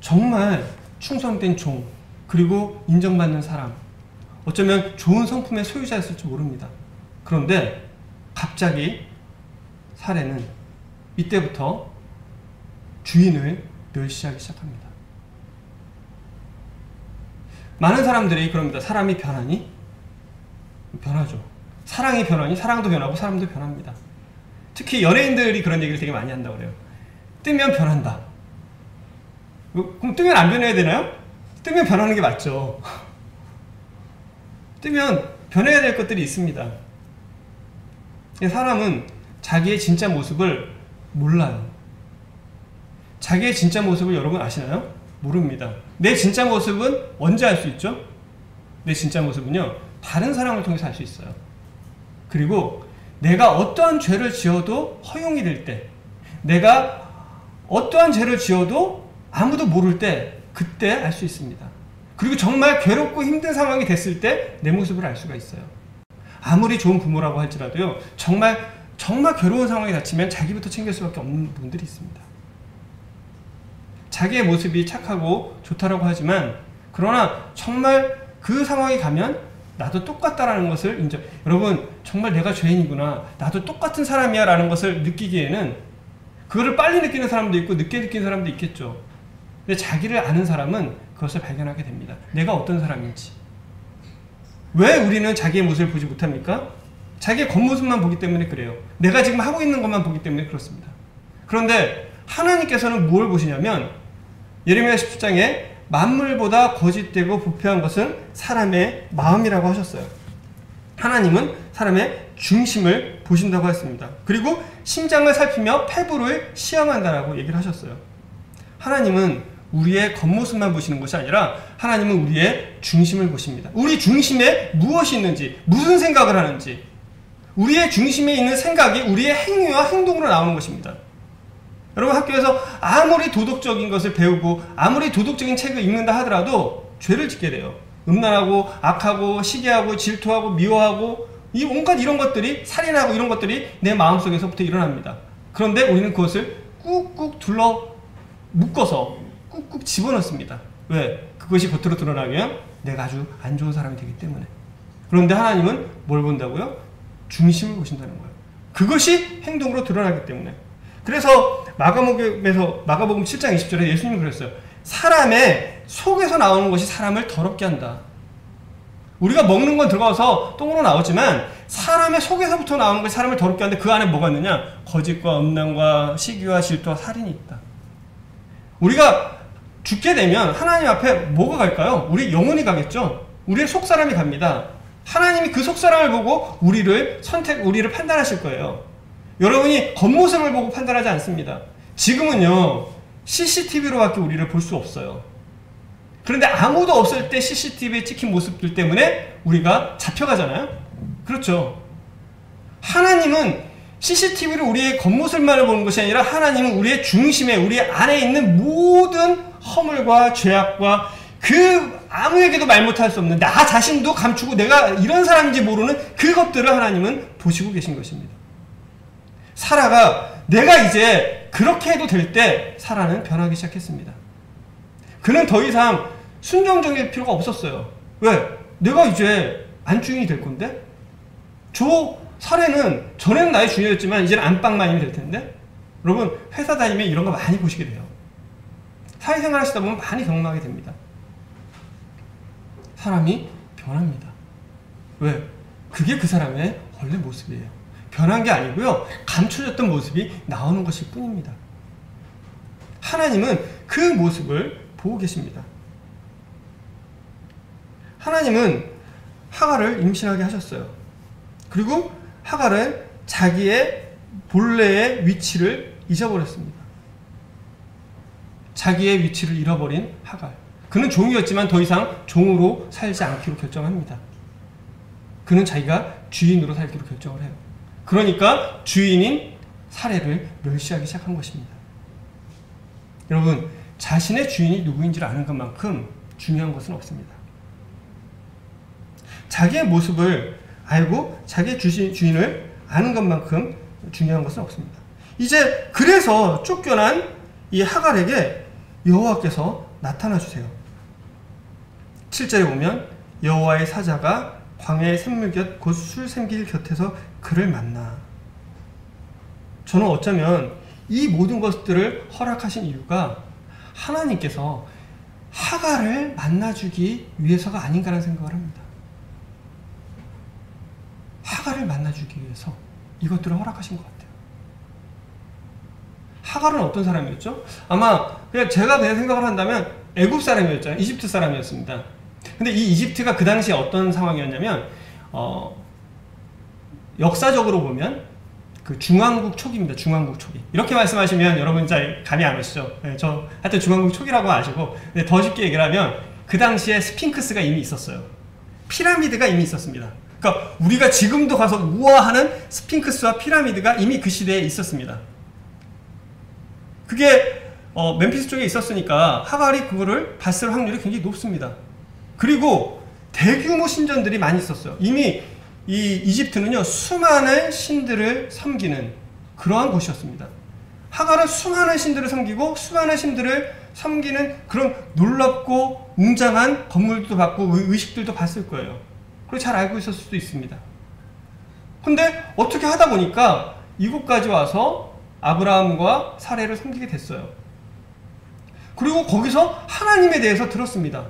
정말 충성된 종, 그리고 인정받는 사람, 어쩌면 좋은 성품의 소유자였을지 모릅니다. 그런데 갑자기 사례는 이때부터 주인을 멸시하기 시작합니다. 많은 사람들이 그럽니다. 사람이 변하니? 변하죠. 사랑이 변하니? 사랑도 변하고 사람도 변합니다. 특히 연예인들이 그런 얘기를 되게 많이 한다고 그래요. 뜨면 변한다. 그럼 뜨면 안 변해야 되나요? 뜨면 변하는 게 맞죠. 뜨면 변해야 될 것들이 있습니다. 사람은 자기의 진짜 모습을 몰라요. 자기의 진짜 모습을 여러분 아시나요? 모릅니다. 내 진짜 모습은 언제 알 수 있죠? 내 진짜 모습은요, 다른 사람을 통해서 알 수 있어요. 그리고 내가 어떠한 죄를 지어도 허용이 될 때, 내가 어떠한 죄를 지어도 아무도 모를 때, 그때 알 수 있습니다. 그리고 정말 괴롭고 힘든 상황이 됐을 때 내 모습을 알 수가 있어요. 아무리 좋은 부모라고 할지라도요, 정말 괴로운 상황이 닥치면 자기부터 챙길 수밖에 없는 분들이 있습니다. 자기의 모습이 착하고 좋다라고 하지만, 그러나 정말 그 상황이 가면 나도 똑같다라는 것을 여러분, 정말 내가 죄인이구나, 나도 똑같은 사람이야 라는 것을 느끼기에는, 그거를 빨리 느끼는 사람도 있고 늦게 느끼는 사람도 있겠죠. 근데 자기를 아는 사람은 그것을 발견하게 됩니다. 내가 어떤 사람인지. 왜 우리는 자기의 모습을 보지 못합니까? 자기의 겉모습만 보기 때문에 그래요. 내가 지금 하고 있는 것만 보기 때문에 그렇습니다. 그런데 하나님께서는 뭘 보시냐면, 예레미야 17장에 만물보다 거짓되고 부패한 것은 사람의 마음이라고 하셨어요. 하나님은 사람의 중심을 보신다고 했습니다. 그리고 심장을 살피며 폐부를 시험한다라고 얘기를 하셨어요. 하나님은 우리의 겉모습만 보시는 것이 아니라 하나님은 우리의 중심을 보십니다. 우리 중심에 무엇이 있는지, 무슨 생각을 하는지, 우리의 중심에 있는 생각이 우리의 행위와 행동으로 나오는 것입니다. 여러분, 학교에서 아무리 도덕적인 것을 배우고 아무리 도덕적인 책을 읽는다 하더라도 죄를 짓게 돼요. 음란하고 악하고 시기하고 질투하고 미워하고 이 온갖 이런 것들이, 살인하고 이런 것들이 내 마음속에서부터 일어납니다. 그런데 우리는 그것을 꾹꾹 묶어서 꾹꾹 집어넣습니다. 왜? 그것이 겉으로 드러나면 내가 아주 안 좋은 사람이 되기 때문에. 그런데 하나님은 뭘 본다고요? 중심을 보신다는 거예요. 그것이 행동으로 드러나기 때문에. 그래서 마가복음 7장 20절에 예수님이 그랬어요. 사람의 속에서 나오는 것이 사람을 더럽게 한다. 우리가 먹는 건 들어가서 똥으로 나오지만 사람의 속에서부터 나오는 것이 사람을 더럽게 하는데, 그 안에 뭐가 있느냐? 거짓과 음란과 시기와 질투와 살인이 있다. 우리가 죽게 되면 하나님 앞에 뭐가 갈까요? 우리 영혼이 가겠죠? 우리의 속사람이 갑니다. 하나님이 그 속사람을 보고 우리를 판단하실 거예요. 여러분이 겉모습을 보고 판단하지 않습니다. 지금은요, CCTV로밖에 우리를 볼 수 없어요. 그런데 아무도 없을 때 CCTV에 찍힌 모습들 때문에 우리가 잡혀가잖아요? 그렇죠. 하나님은 CCTV로 우리의 겉모습만을 보는 것이 아니라 하나님은 우리의 중심에, 우리 안에 있는 모든 허물과 죄악과 그 아무에게도 말 못할 수 없는 나 자신도 감추고 내가 이런 사람인지 모르는 그것들을 하나님은 보시고 계신 것입니다. 사라가 내가 이제 그렇게 해도 될 때 사라는 변하기 시작했습니다. 그는 더 이상 순종적일 필요가 없었어요. 왜? 내가 이제 안주인이 될 건데? 저 사례는 전에는 나의 주인이었지만 이제는 안방마님이 될 텐데? 여러분, 회사 다니면 이런 거 많이 보시게 돼요. 사회생활 하시다 보면 많이 경험하게 됩니다. 사람이 변합니다. 왜? 그게 그 사람의 원래 모습이에요. 변한 게 아니고요, 감춰졌던 모습이 나오는 것일 뿐입니다. 하나님은 그 모습을 보고 계십니다. 하나님은 하갈을 임신하게 하셨어요. 그리고 하갈은 자기의 본래의 위치를 잊어버렸습니다. 자기의 위치를 잃어버린 하갈. 그는 종이었지만 더 이상 종으로 살지 않기로 결정합니다. 그는 자기가 주인으로 살기로 결정을 해요. 그러니까 주인인 사례를 멸시하기 시작한 것입니다. 여러분, 자신의 주인이 누구인지를 아는 것만큼 중요한 것은 없습니다. 자기의 모습을 알고 자기의 주인을 아는 것만큼 중요한 것은 없습니다. 이제 그래서 쫓겨난 이 하갈에게 여호와께서 나타나 주세요. 7절에 보면 여호와의 사자가 광야의 샘물 곁 곧 술 샘길 곁에서 그를 만나. 저는 어쩌면 이 모든 것들을 허락하신 이유가 하나님께서 하갈을 만나주기 위해서가 아닌가라는 생각을 합니다. 하갈을 만나주기 위해서 이것들을 허락하신 것 같아요. 하갈은 어떤 사람이었죠? 아마 그냥 제가 생각을 한다면 애굽 사람이었잖아요. 이집트 사람이었습니다. 근데 이 이집트가 그 당시에 어떤 상황이었냐면 역사적으로 보면 그 중왕국 초기입니다. 중왕국 초기. 이렇게 말씀하시면 여러분 잘 감이 안 오시죠? 네, 저 하여튼 중왕국 초기라고 아시고, 근데 더 쉽게 얘기를 하면 그 당시에 스핑크스가 이미 있었어요. 피라미드가 이미 있었습니다. 그러니까 우리가 지금도 가서 우아하는 스핑크스와 피라미드가 이미 그 시대에 있었습니다. 그게 멤피스 쪽에 있었으니까 하갈이 그거를 봤을 확률이 굉장히 높습니다. 그리고 대규모 신전들이 많이 있었어요. 이미 이 이집트는요, 수많은 신들을 섬기는 그러한 곳이었습니다. 하갈은 수많은 신들을 섬기고 수많은 신들을 섬기는 그런 놀랍고 웅장한 건물도 봤고 의식들도 봤을 거예요. 그리고 잘 알고 있었을 수도 있습니다. 근데 어떻게 하다 보니까 이곳까지 와서 아브라함과 사레를 섬기게 됐어요. 그리고 거기서 하나님에 대해서 들었습니다.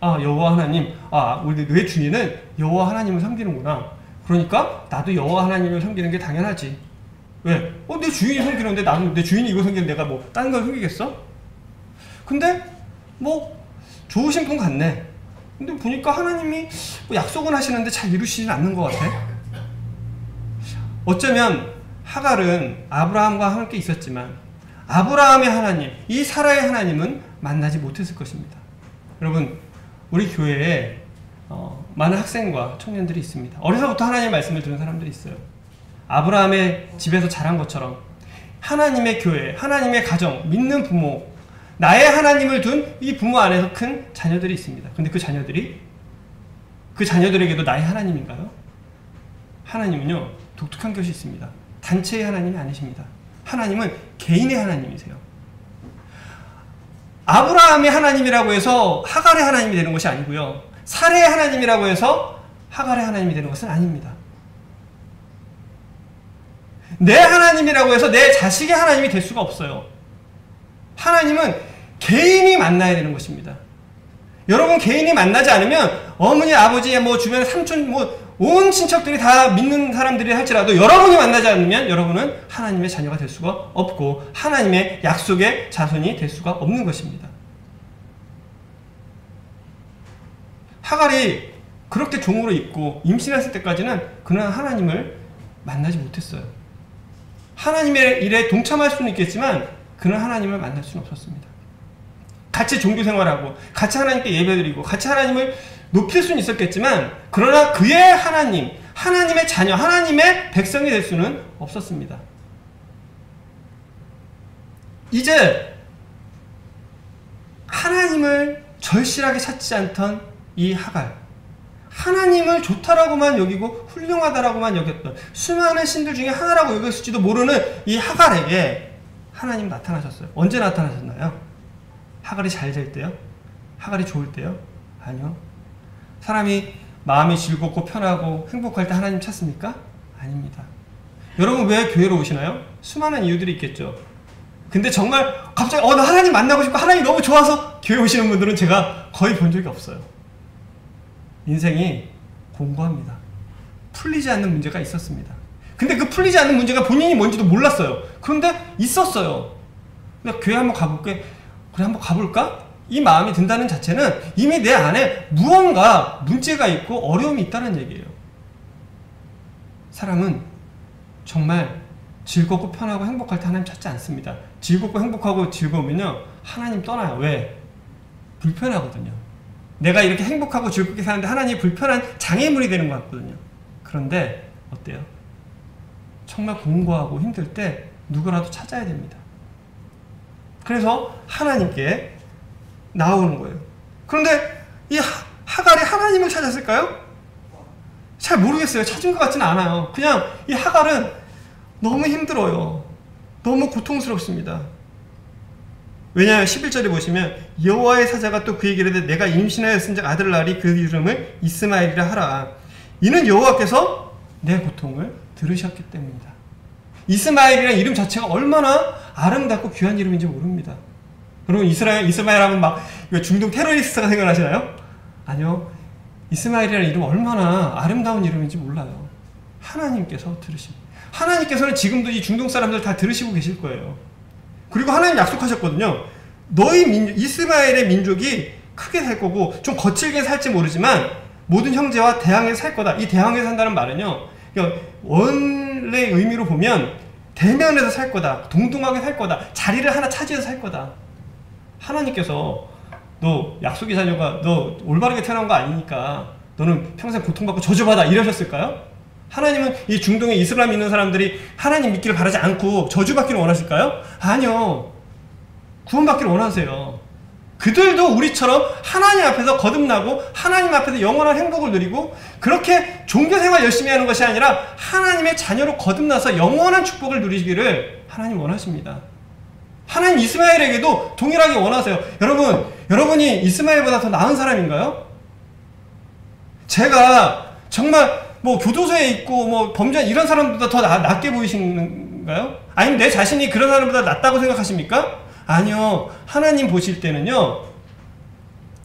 아, 여호와 하나님, 우리 내 주인은 여호와 하나님을 섬기는구나. 그러니까 나도 여호와 하나님을 섬기는 게 당연하지. 왜? 내 주인이 섬기는데 나도 내 주인이 이거 섬기는데 내가 뭐 다른 걸 섬기겠어? 근데 뭐 좋으신 분 같네. 근데 보니까 하나님이 뭐 약속은 하시는데 잘 이루시진 않는 것 같아. 어쩌면 하갈은 아브라함과 함께 있었지만 아브라함의 하나님, 이 사라의 하나님은 만나지 못했을 것입니다. 여러분, 우리 교회에 많은 학생과 청년들이 있습니다. 어려서부터 하나님의 말씀을 들은 사람들이 있어요. 아브라함의 집에서 자란 것처럼 하나님의 교회, 하나님의 가정, 믿는 부모, 나의 하나님을 둔 이 부모 안에서 큰 자녀들이 있습니다. 근데 그 자녀들에게도 나의 하나님인가요? 하나님은요, 독특한 것이 있습니다. 단체의 하나님이 아니십니다. 하나님은 개인의 하나님이세요. 아브라함의 하나님이라고 해서 하갈의 하나님이 되는 것이 아니고요, 사레의 하나님이라고 해서 하갈의 하나님이 되는 것은 아닙니다. 내 하나님이라고 해서 내 자식의 하나님이 될 수가 없어요. 하나님은 개인이 만나야 되는 것입니다. 여러분, 개인이 만나지 않으면 어머니, 아버지, 뭐 주변에 삼촌, 뭐 온 친척들이 다 믿는 사람들이 할지라도 여러분이 만나지 않으면 여러분은 하나님의 자녀가 될 수가 없고 하나님의 약속의 자손이 될 수가 없는 것입니다. 하갈이 그렇게 종으로 있고 임신했을 때까지는 그는 하나님을 만나지 못했어요. 하나님의 일에 동참할 수는 있겠지만 그는 하나님을 만날 수는 없었습니다. 같이 종교 생활하고 같이 하나님께 예배드리고 같이 하나님을 높일 수는 있었겠지만 그러나 그의 하나님, 하나님의 자녀, 하나님의 백성이 될 수는 없었습니다. 이제 하나님을 절실하게 찾지 않던 이 하갈, 하나님을 좋다라고만 여기고 훌륭하다라고만 여겼던 수많은 신들 중에 하나라고 여겼을지도 모르는 이 하갈에게 하나님 나타나셨어요. 언제 나타나셨나요? 하갈이 잘 될 때요? 하갈이 좋을 때요? 아니요. 사람이 마음이 즐겁고 편하고 행복할 때 하나님 찾습니까? 아닙니다. 여러분, 왜 교회로 오시나요? 수많은 이유들이 있겠죠. 근데 정말 갑자기 나 하나님 만나고 싶고 하나님 너무 좋아서 교회 오시는 분들은 제가 거의 본 적이 없어요. 인생이 공고합니다. 풀리지 않는 문제가 있었습니다. 근데 그 풀리지 않는 문제가 본인이 뭔지도 몰랐어요. 그런데 있었어요. 근데 교회 한번 가볼게. 그래, 한번 가볼까? 이 마음이 든다는 자체는 이미 내 안에 무언가 문제가 있고 어려움이 있다는 얘기예요. 사람은 정말 즐겁고 편하고 행복할 때 하나님 찾지 않습니다. 즐겁고 행복하고 즐거우면요, 하나님 떠나요. 왜? 불편하거든요. 내가 이렇게 행복하고 즐겁게 사는데 하나님이 불편한 장애물이 되는 것 같거든요. 그런데 어때요? 정말 공고하고 힘들 때 누구라도 찾아야 됩니다. 그래서 하나님께 나오는 거예요. 그런데 이 하갈이 하나님을 찾았을까요? 잘 모르겠어요. 찾은 것 같지는 않아요. 그냥 이 하갈은 너무 힘들어요. 너무 고통스럽습니다. 왜냐하면 11절에 보시면 여호와의 사자가 또 그에게 이르되 내가 임신하였은즉 아들을 낳으리 그 이름을 이스마엘이라 하라. 이는 여호와께서 내 고통을 들으셨기 때문이다. 이스마엘이라는 이름 자체가 얼마나 아름답고 귀한 이름인지 모릅니다. 여러분 이스마엘 하면 막 중동 테러리스트가 생각나시나요? 아니요. 이스마엘이라는 이름 얼마나 아름다운 이름인지 몰라요. 하나님께서 들으십니다. 하나님께서는 지금도 이 중동 사람들 다 들으시고 계실 거예요. 그리고 하나님 약속하셨거든요. 너희 이스마엘의 민족이 크게 살 거고 좀 거칠게 살지 모르지만 모든 형제와 대항해 살 거다. 이 대항해 산다는 말은요. 그러니까 원래 의미로 보면 대면에서 살 거다. 동등하게 살 거다. 자리를 하나 차지해서 살 거다. 하나님께서 너 약속의 자녀가 너 올바르게 태어난 거 아니니까 너는 평생 고통받고 저주받아 이러셨을까요? 하나님은 이 중동에 이슬람 있는 사람들이 하나님 믿기를 바라지 않고 저주받기를 원하실까요? 아니요. 구원받기를 원하세요. 그들도 우리처럼 하나님 앞에서 거듭나고 하나님 앞에서 영원한 행복을 누리고 그렇게 종교생활 열심히 하는 것이 아니라 하나님의 자녀로 거듭나서 영원한 축복을 누리기를 하나님 원하십니다. 하나님 이스마엘에게도 동일하게 원하세요. 여러분이 이스마엘보다 더 나은 사람인가요? 제가 정말 교도소에 있고 범죄 이런 사람보다 더 낫게 보이신가요? 아니면 내 자신이 그런 사람보다 낫다고 생각하십니까? 아니요. 하나님 보실 때는요.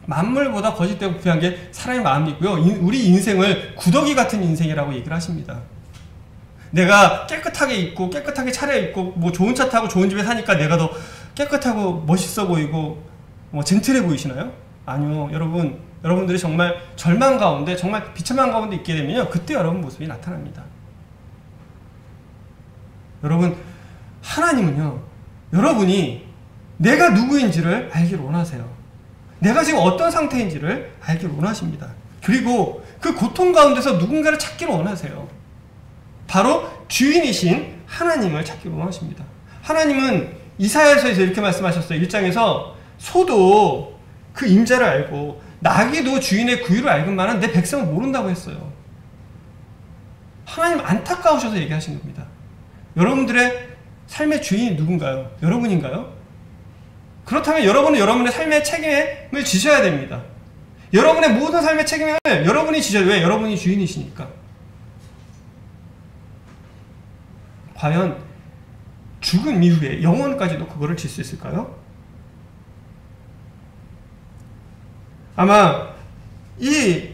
만물보다 거짓되고 부패한 게 사람의 마음이고요. 우리 인생을 구더기 같은 인생이라고 얘기를 하십니다. 내가 깨끗하게 입고 깨끗하게 차려입고 좋은 차 타고 좋은 집에 사니까 내가 더 깨끗하고 멋있어 보이고 젠틀해 보이시나요? 아니요. 여러분들이 정말 절망 가운데 정말 비참한 가운데 있게 되면요. 그때 여러분 모습이 나타납니다. 여러분 하나님은요. 여러분이 내가 누구인지를 알기를 원하세요. 내가 지금 어떤 상태인지를 알기를 원하십니다. 그리고 그 고통 가운데서 누군가를 찾기를 원하세요. 바로 주인이신 하나님을 찾기를 원하십니다. 하나님은 이사야서에서 이렇게 말씀하셨어요. 1장에서 소도 그 임자를 알고 나귀도 주인의 구유를 알건만은 내 백성을 모른다고 했어요. 하나님 안타까우셔서 얘기하신 겁니다. 여러분들의 삶의 주인이 누군가요? 여러분인가요? 그렇다면 여러분은 여러분의 삶의 책임을 지셔야 됩니다. 여러분의 모든 삶의 책임을 여러분이 지셔야 돼요. 왜? 여러분이 주인이시니까. 과연 죽음 이후에 영원까지도 그거를 질 수 있을까요? 아마 이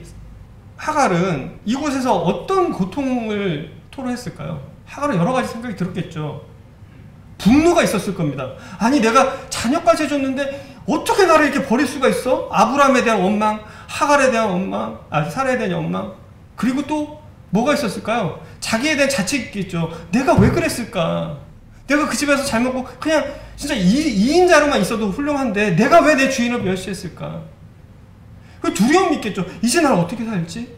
하갈은 이곳에서 어떤 고통을 토로했을까요? 하갈은 여러 가지 생각이 들었겠죠. 분노가 있었을 겁니다. 아니 내가 자녀까지 해줬는데 어떻게 나를 이렇게 버릴 수가 있어? 아브라함에 대한 원망, 하갈에 대한 원망, 사라에 대한 원망. 그리고 또 뭐가 있었을까요? 자기에 대한 자책이 있겠죠. 내가 왜 그랬을까? 내가 그 집에서 잘 먹고 그냥 진짜 2인자로만 있어도 훌륭한데 내가 왜 내 주인을 멸시했을까? 그 두려움이 있겠죠. 이제 날 어떻게 살지?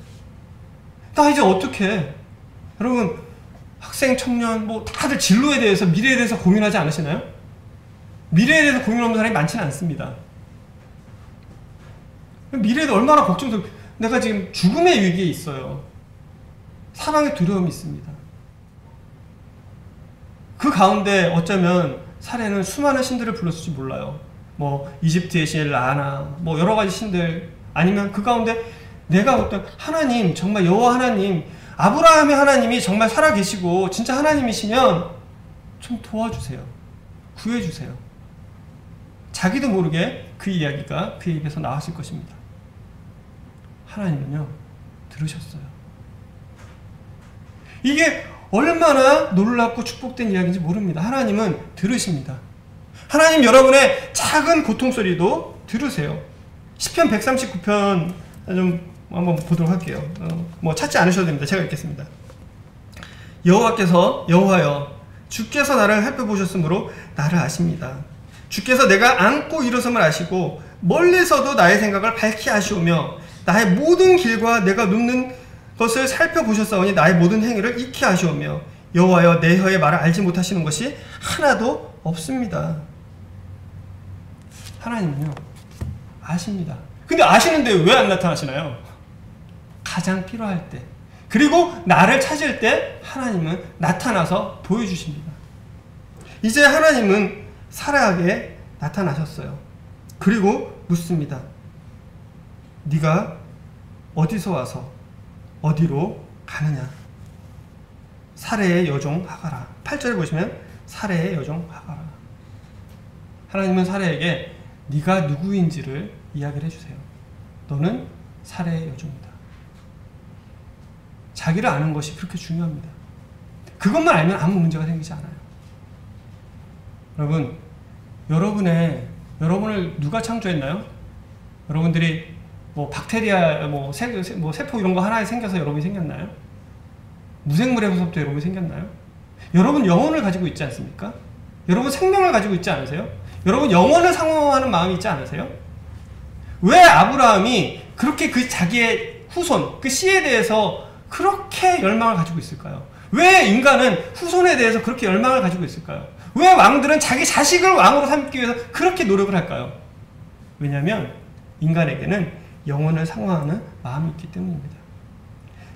나 이제 어떻게 해? 여러분 학생, 청년 다들 진로에 대해서 미래에 대해서 고민하지 않으시나요? 미래에 대해서 고민하는 사람이 많지는 않습니다. 미래에 대해 얼마나 걱정스러워. 내가 지금 죽음의 위기에 있어요. 사망의 두려움이 있습니다. 그 가운데 어쩌면 사례는 수많은 신들을 불렀을지 몰라요. 이집트의 신 라나, 여러 가지 신들, 아니면 그 가운데 내가 어떤 하나님, 정말 여호와 하나님, 아브라함의 하나님이 정말 살아계시고 진짜 하나님이시면 좀 도와주세요. 구해주세요. 자기도 모르게 그 이야기가 그의 입에서 나왔을 것입니다. 하나님은요, 들으셨어요. 이게 얼마나 놀랍고 축복된 이야기인지 모릅니다. 하나님은 들으십니다. 하나님 여러분의 작은 고통 소리도 들으세요. 시편 139편 좀 한번 보도록 할게요. 찾지 않으셔도 됩니다. 제가 읽겠습니다. 여호와여, 주께서 나를 살펴보셨으므로 나를 아십니다. 주께서 내가 안고 일어섬을 아시고 멀리서도 나의 생각을 밝히 아시오며 나의 모든 길과 내가 눕는 것을 살펴보셨사오니 나의 모든 행위를 익히 아시오며 여호와여 내 혀의 말을 알지 못하시는 것이 하나도 없습니다. 하나님은요 아십니다. 근데 아시는데 왜 안 나타나시나요? 가장 필요할 때, 그리고 나를 찾을 때 하나님은 나타나서 보여주십니다. 이제 하나님은 사라에게 나타나셨어요. 그리고 묻습니다. 네가 어디서 와서 어디로 가느냐? 사레의 여종 하가라. 8절에 보시면 사레의 여종 하가라. 하나님은 사레에게 네가 누구인지를 이야기를 해주세요. 너는 사레의 여종이다. 자기를 아는 것이 그렇게 중요합니다. 그것만 알면 아무 문제가 생기지 않아요. 여러분, 여러분을 누가 창조했나요? 여러분들이 뭐 박테리아, 세포 이런 거 하나에 생겨서 여러분이 생겼나요? 무생물에서부터 여러분이 생겼나요? 여러분 영혼을 가지고 있지 않습니까? 여러분 생명을 가지고 있지 않으세요? 여러분 영혼을 상호하는 마음이 있지 않으세요? 왜 아브라함이 그렇게 그 자기의 후손, 그 씨에 대해서 그렇게 열망을 가지고 있을까요? 왜 인간은 후손에 대해서 그렇게 열망을 가지고 있을까요? 왜 왕들은 자기 자식을 왕으로 삼기 위해서 그렇게 노력을 할까요? 왜냐하면 인간에게는 영혼을 상호하는 마음이 있기 때문입니다.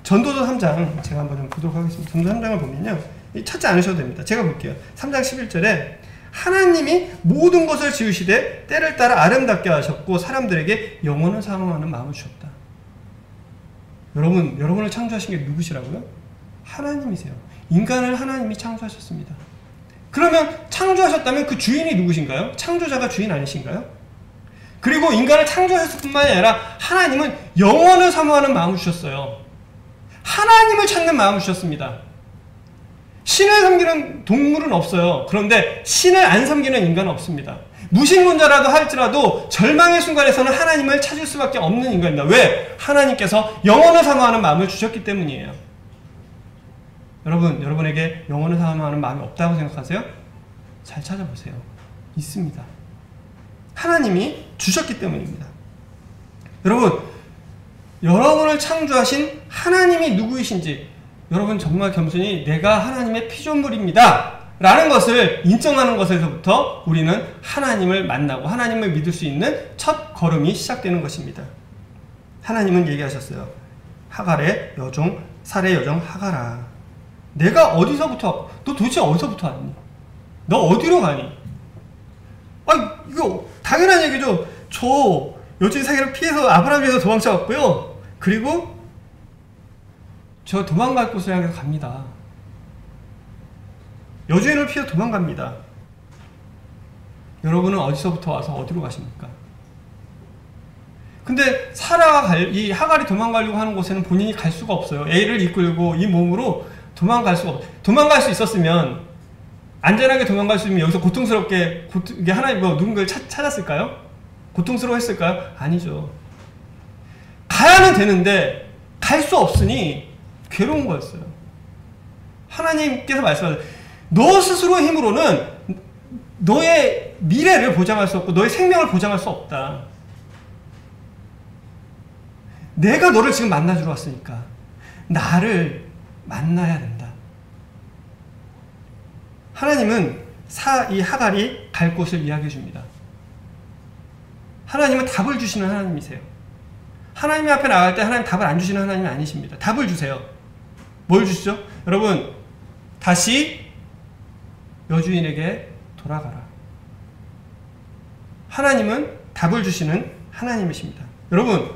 전도서 3장 제가 한번 좀 보도록 하겠습니다. 전도서 3장을 보면요, 찾지 않으셔도 됩니다. 제가 볼게요. 3장 11절에 하나님이 모든 것을 지으시되 때를 따라 아름답게 하셨고 사람들에게 영혼을 상호하는 마음을 주셨다. 여러분을 창조하신 게 누구시라고요? 하나님이세요. 인간을 하나님이 창조하셨습니다. 그러면 창조하셨다면 그 주인이 누구신가요? 창조자가 주인 아니신가요? 그리고 인간을 창조하셨을 뿐만이 아니라 하나님은 영혼을 사모하는 마음을 주셨어요. 하나님을 찾는 마음을 주셨습니다. 신을 섬기는 동물은 없어요. 그런데 신을 안 섬기는 인간은 없습니다. 무신론자라도 할지라도 절망의 순간에서는 하나님을 찾을 수밖에 없는 인간입니다. 왜? 하나님께서 영혼을 사모하는 마음을 주셨기 때문이에요. 여러분에게 영혼을 사모하는 마음이 없다고 생각하세요? 잘 찾아보세요. 있습니다. 하나님이 주셨기 때문입니다. 여러분을 창조하신 하나님이 누구이신지 여러분 정말 겸손히 내가 하나님의 피조물입니다 라는 것을 인정하는 것에서부터 우리는 하나님을 만나고 하나님을 믿을 수 있는 첫 걸음이 시작되는 것입니다. 하나님은 얘기하셨어요. 하갈의 여종, 사레의 여종 하갈아, 내가 어디서부터, 너 도대체 어디서부터 왔니? 너 어디로 가니? 이거 당연한 얘기죠. 저 여주인 사기를 피해서 아브라함에서 도망쳐왔고요. 그리고 저 도망갈 곳을 향해서 갑니다. 여주인을 피해서 도망갑니다. 여러분은 어디서부터 와서 어디로 가십니까? 근데 사라가 이 하갈이 도망가려고 하는 곳에는 본인이 갈 수가 없어요. 애를 이끌고 이 몸으로 도망갈 수가 없어요. 도망갈 수 있었으면, 안전하게 도망갈 수 있으면 여기서 고통스럽게 하나님 누군가를 찾았을까요? 고통스러워했을까요? 아니죠. 가야는 되는데 갈 수 없으니 괴로운 거였어요. 하나님께서 말씀하세요. 너 스스로의 힘으로는 너의 미래를 보장할 수 없고 너의 생명을 보장할 수 없다. 내가 너를 지금 만나주러 왔으니까 나를 만나야 된다. 하나님은 이 하갈이 갈 곳을 이야기해 줍니다. 하나님은 답을 주시는 하나님이세요. 하나님 앞에 나갈 때 하나님 답을 안 주시는 하나님이 아니십니다. 답을 주세요. 뭘 주시죠? 여러분, 다시 여주인에게 돌아가라. 하나님은 답을 주시는 하나님이십니다. 여러분,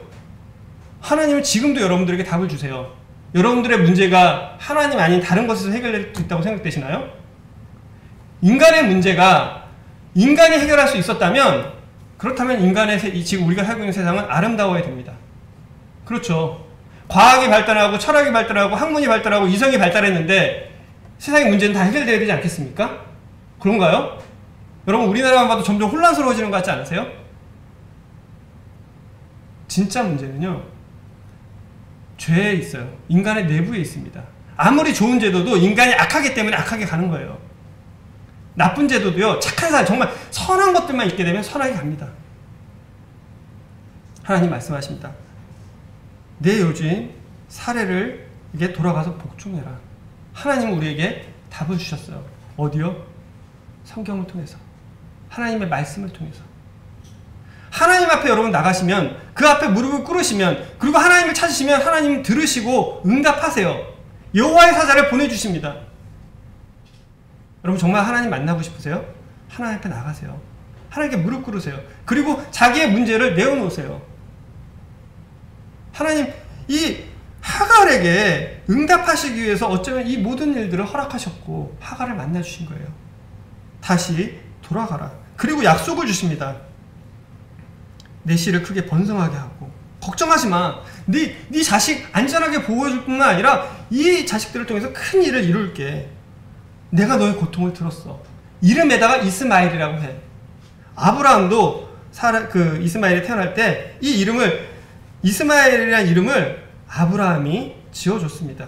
하나님은 지금도 여러분들에게 답을 주세요. 여러분들의 문제가 하나님 아닌 다른 것에서 해결될 수 있다고 생각되시나요? 인간의 문제가 인간이 해결할 수 있었다면, 그렇다면 인간의 지금 우리가 살고 있는 세상은 아름다워야 됩니다. 그렇죠. 과학이 발달하고 철학이 발달하고 학문이 발달하고 이성이 발달했는데 세상의 문제는 다 해결되어야 되지 않겠습니까? 그런가요? 여러분, 우리나라만 봐도 점점 혼란스러워지는 것 같지 않으세요? 진짜 문제는요, 죄에 있어요. 인간의 내부에 있습니다. 아무리 좋은 제도도 인간이 악하기 때문에 악하게 가는 거예요. 나쁜 제도도요, 착한 사람, 정말 선한 것들만 있게 되면 선하게 갑니다. 하나님 말씀하십니다. 내 여주인 사례를 이게 돌아가서 복종해라. 하나님은 우리에게 답을 주셨어요. 어디요? 성경을 통해서. 하나님의 말씀을 통해서. 하나님 앞에 여러분 나가시면, 그 앞에 무릎을 꿇으시면, 그리고 하나님을 찾으시면 하나님 들으시고 응답하세요. 여호와의 사자를 보내주십니다. 여러분 정말 하나님 만나고 싶으세요? 하나님 앞에 나가세요. 하나님께 무릎 꿇으세요. 그리고 자기의 문제를 내어놓으세요. 하나님 이 하갈에게 응답하시기 위해서 어쩌면 이 모든 일들을 허락하셨고 하갈을 만나주신 거예요. 다시 돌아가라. 그리고 약속을 주십니다. 내 씨를 크게 번성하게 하고, 걱정하지 마. 네 자식 안전하게 보호해줄 뿐만 아니라 이 자식들을 통해서 큰 일을 이룰게. 내가 너의 고통을 들었어. 이름에다가 이스마엘이라고 해. 아브라함도 이스마엘이 태어날 때 이 이름을, 이스마엘이라는 이름을 아브라함이 지어줬습니다.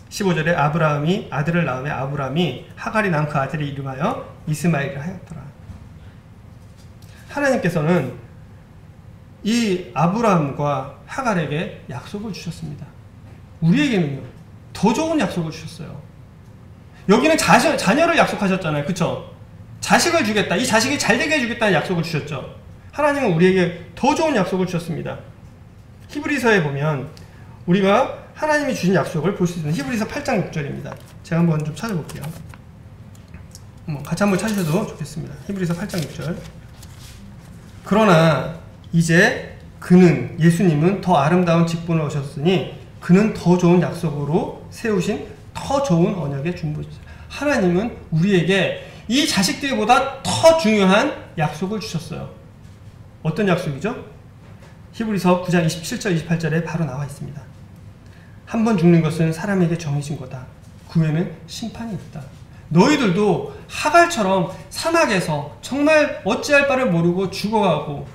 15절에 아브라함이 아들을 낳으며 아브라함이 하갈이 낳은 그 아들의 이름하여 이스마엘이라 하였더라. 하나님께서는 이 아브라함과 하갈에게 약속을 주셨습니다. 우리에게는요, 더 좋은 약속을 주셨어요. 여기는 자녀를 약속하셨잖아요. 그쵸? 자식을 주겠다. 이 자식이 잘되게 해주겠다는 약속을 주셨죠. 하나님은 우리에게 더 좋은 약속을 주셨습니다. 히브리서에 보면 우리가 하나님이 주신 약속을 볼 수 있는 히브리서 8장 6절입니다. 제가 한번 좀 찾아볼게요. 같이 한번 찾으셔도 좋겠습니다. 히브리서 8장 6절. 그러나 이제 그는, 예수님은 더 아름다운 직분을 오셨으니 그는 더 좋은 약속으로 세우신 더 좋은 언약의 중보자시다. 하나님은 우리에게 이 자식들보다 더 중요한 약속을 주셨어요. 어떤 약속이죠? 히브리서 9장 27절 28절에 바로 나와 있습니다. 한 번 죽는 것은 사람에게 정해진 거다. 그 후에는 심판이 있다. 너희들도 하갈처럼 사막에서 정말 어찌할 바를 모르고 죽어가고,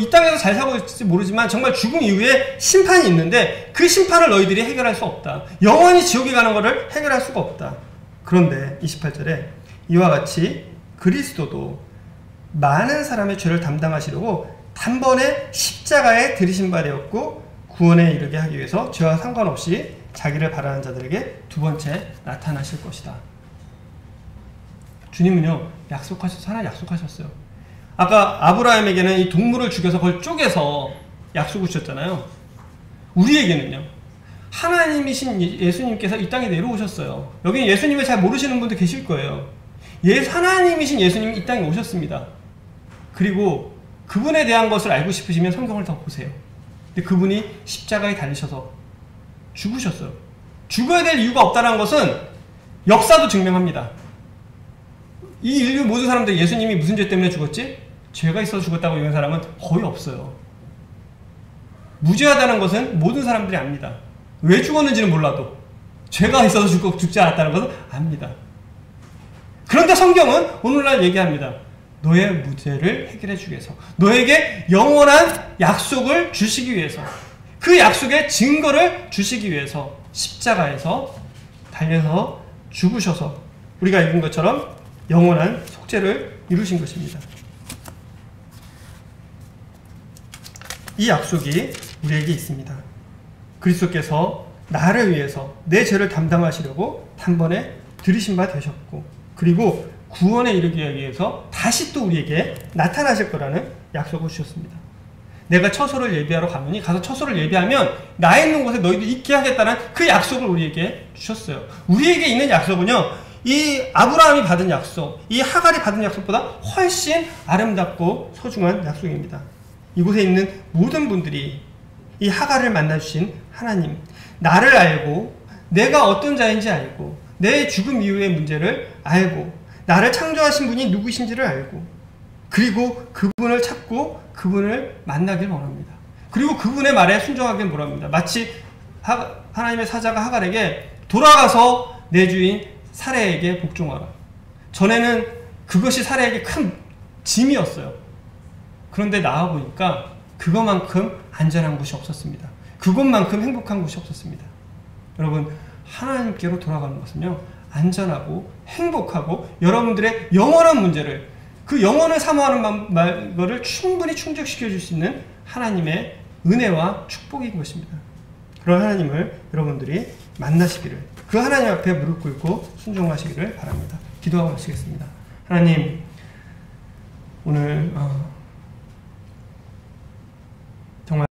이 땅에서 잘 살고 있을지 모르지만 정말 죽음 이후에 심판이 있는데 그 심판을 너희들이 해결할 수 없다. 영원히 지옥에 가는 것을 해결할 수가 없다. 그런데 28절에 이와 같이 그리스도도 많은 사람의 죄를 담당하시려고 단번에 십자가에 들이신 바 되었고 구원에 이르게 하기 위해서 죄와 상관없이 자기를 바라는 자들에게 두 번째 나타나실 것이다. 주님은요, 하나 약속하셨어요. 아까 아브라함에게는 이 동물을 죽여서 그걸 쪼개서 약속을 주셨잖아요. 우리에게는요, 하나님이신 예수님께서 이 땅에 내려오셨어요. 여기 예수님을 잘 모르시는 분도 계실 거예요. 하나님이신 예수님이 이 땅에 오셨습니다. 그리고 그분에 대한 것을 알고 싶으시면 성경을 더 보세요. 근데 그분이 십자가에 달리셔서 죽으셨어요. 죽어야 될 이유가 없다는 것은 역사도 증명합니다. 이 인류 모든 사람들 예수님이 무슨 죄 때문에 죽었지? 죄가 있어서 죽었다고 얘기하는 사람은 거의 없어요. 무죄하다는 것은 모든 사람들이 압니다. 왜 죽었는지는 몰라도 죄가 있어서 죽지 않았다는 것은 압니다. 그런데 성경은 오늘날 얘기합니다. 너의 문제를 해결해 주기 위해서, 너에게 영원한 약속을 주시기 위해서, 그 약속의 증거를 주시기 위해서 십자가에서 달려서 죽으셔서 우리가 읽은 것처럼 영원한 속죄를 이루신 것입니다. 이 약속이 우리에게 있습니다. 그리스도께서 나를 위해서 내 죄를 담당하시려고 단번에 들이신 바 되셨고, 그리고 구원에 이르기 위해서 다시 또 우리에게 나타나실 거라는 약속을 주셨습니다. 내가 처소를 예비하러 가노니 가서 처소를 예비하면 나 있는 곳에 너희도 있게 하겠다는 그 약속을 우리에게 주셨어요. 우리에게 있는 약속은요, 이 아브라함이 받은 약속, 이 하갈이 받은 약속보다 훨씬 아름답고 소중한 약속입니다. 이곳에 있는 모든 분들이 이 하갈을 만나주신 하나님, 나를 알고 내가 어떤 자인지 알고 내 죽음 이후의 문제를 알고 나를 창조하신 분이 누구신지를 알고, 그리고 그분을 찾고 그분을 만나길 원합니다. 그리고 그분의 말에 순종하길 원합니다. 마치 하나님의 사자가 하갈에게 돌아가서 내 주인 사레에게 복종하라. 전에는 그것이 사레에게 큰 짐이었어요. 그런데 나와보니까 그것만큼 안전한 곳이 없었습니다. 그것만큼 행복한 곳이 없었습니다. 여러분, 하나님께로 돌아가는 것은요, 안전하고 행복하고 여러분들의 영원한 문제를 그 영혼을 사모하는 거를 충분히 충족시켜 줄 수 있는 하나님의 은혜와 축복인 것입니다. 그런 하나님을 여러분들이 만나시기를, 그 하나님 앞에 무릎 꿇고 순종하시기를 바랍니다. 기도하고 마치겠습니다. 하나님, 오늘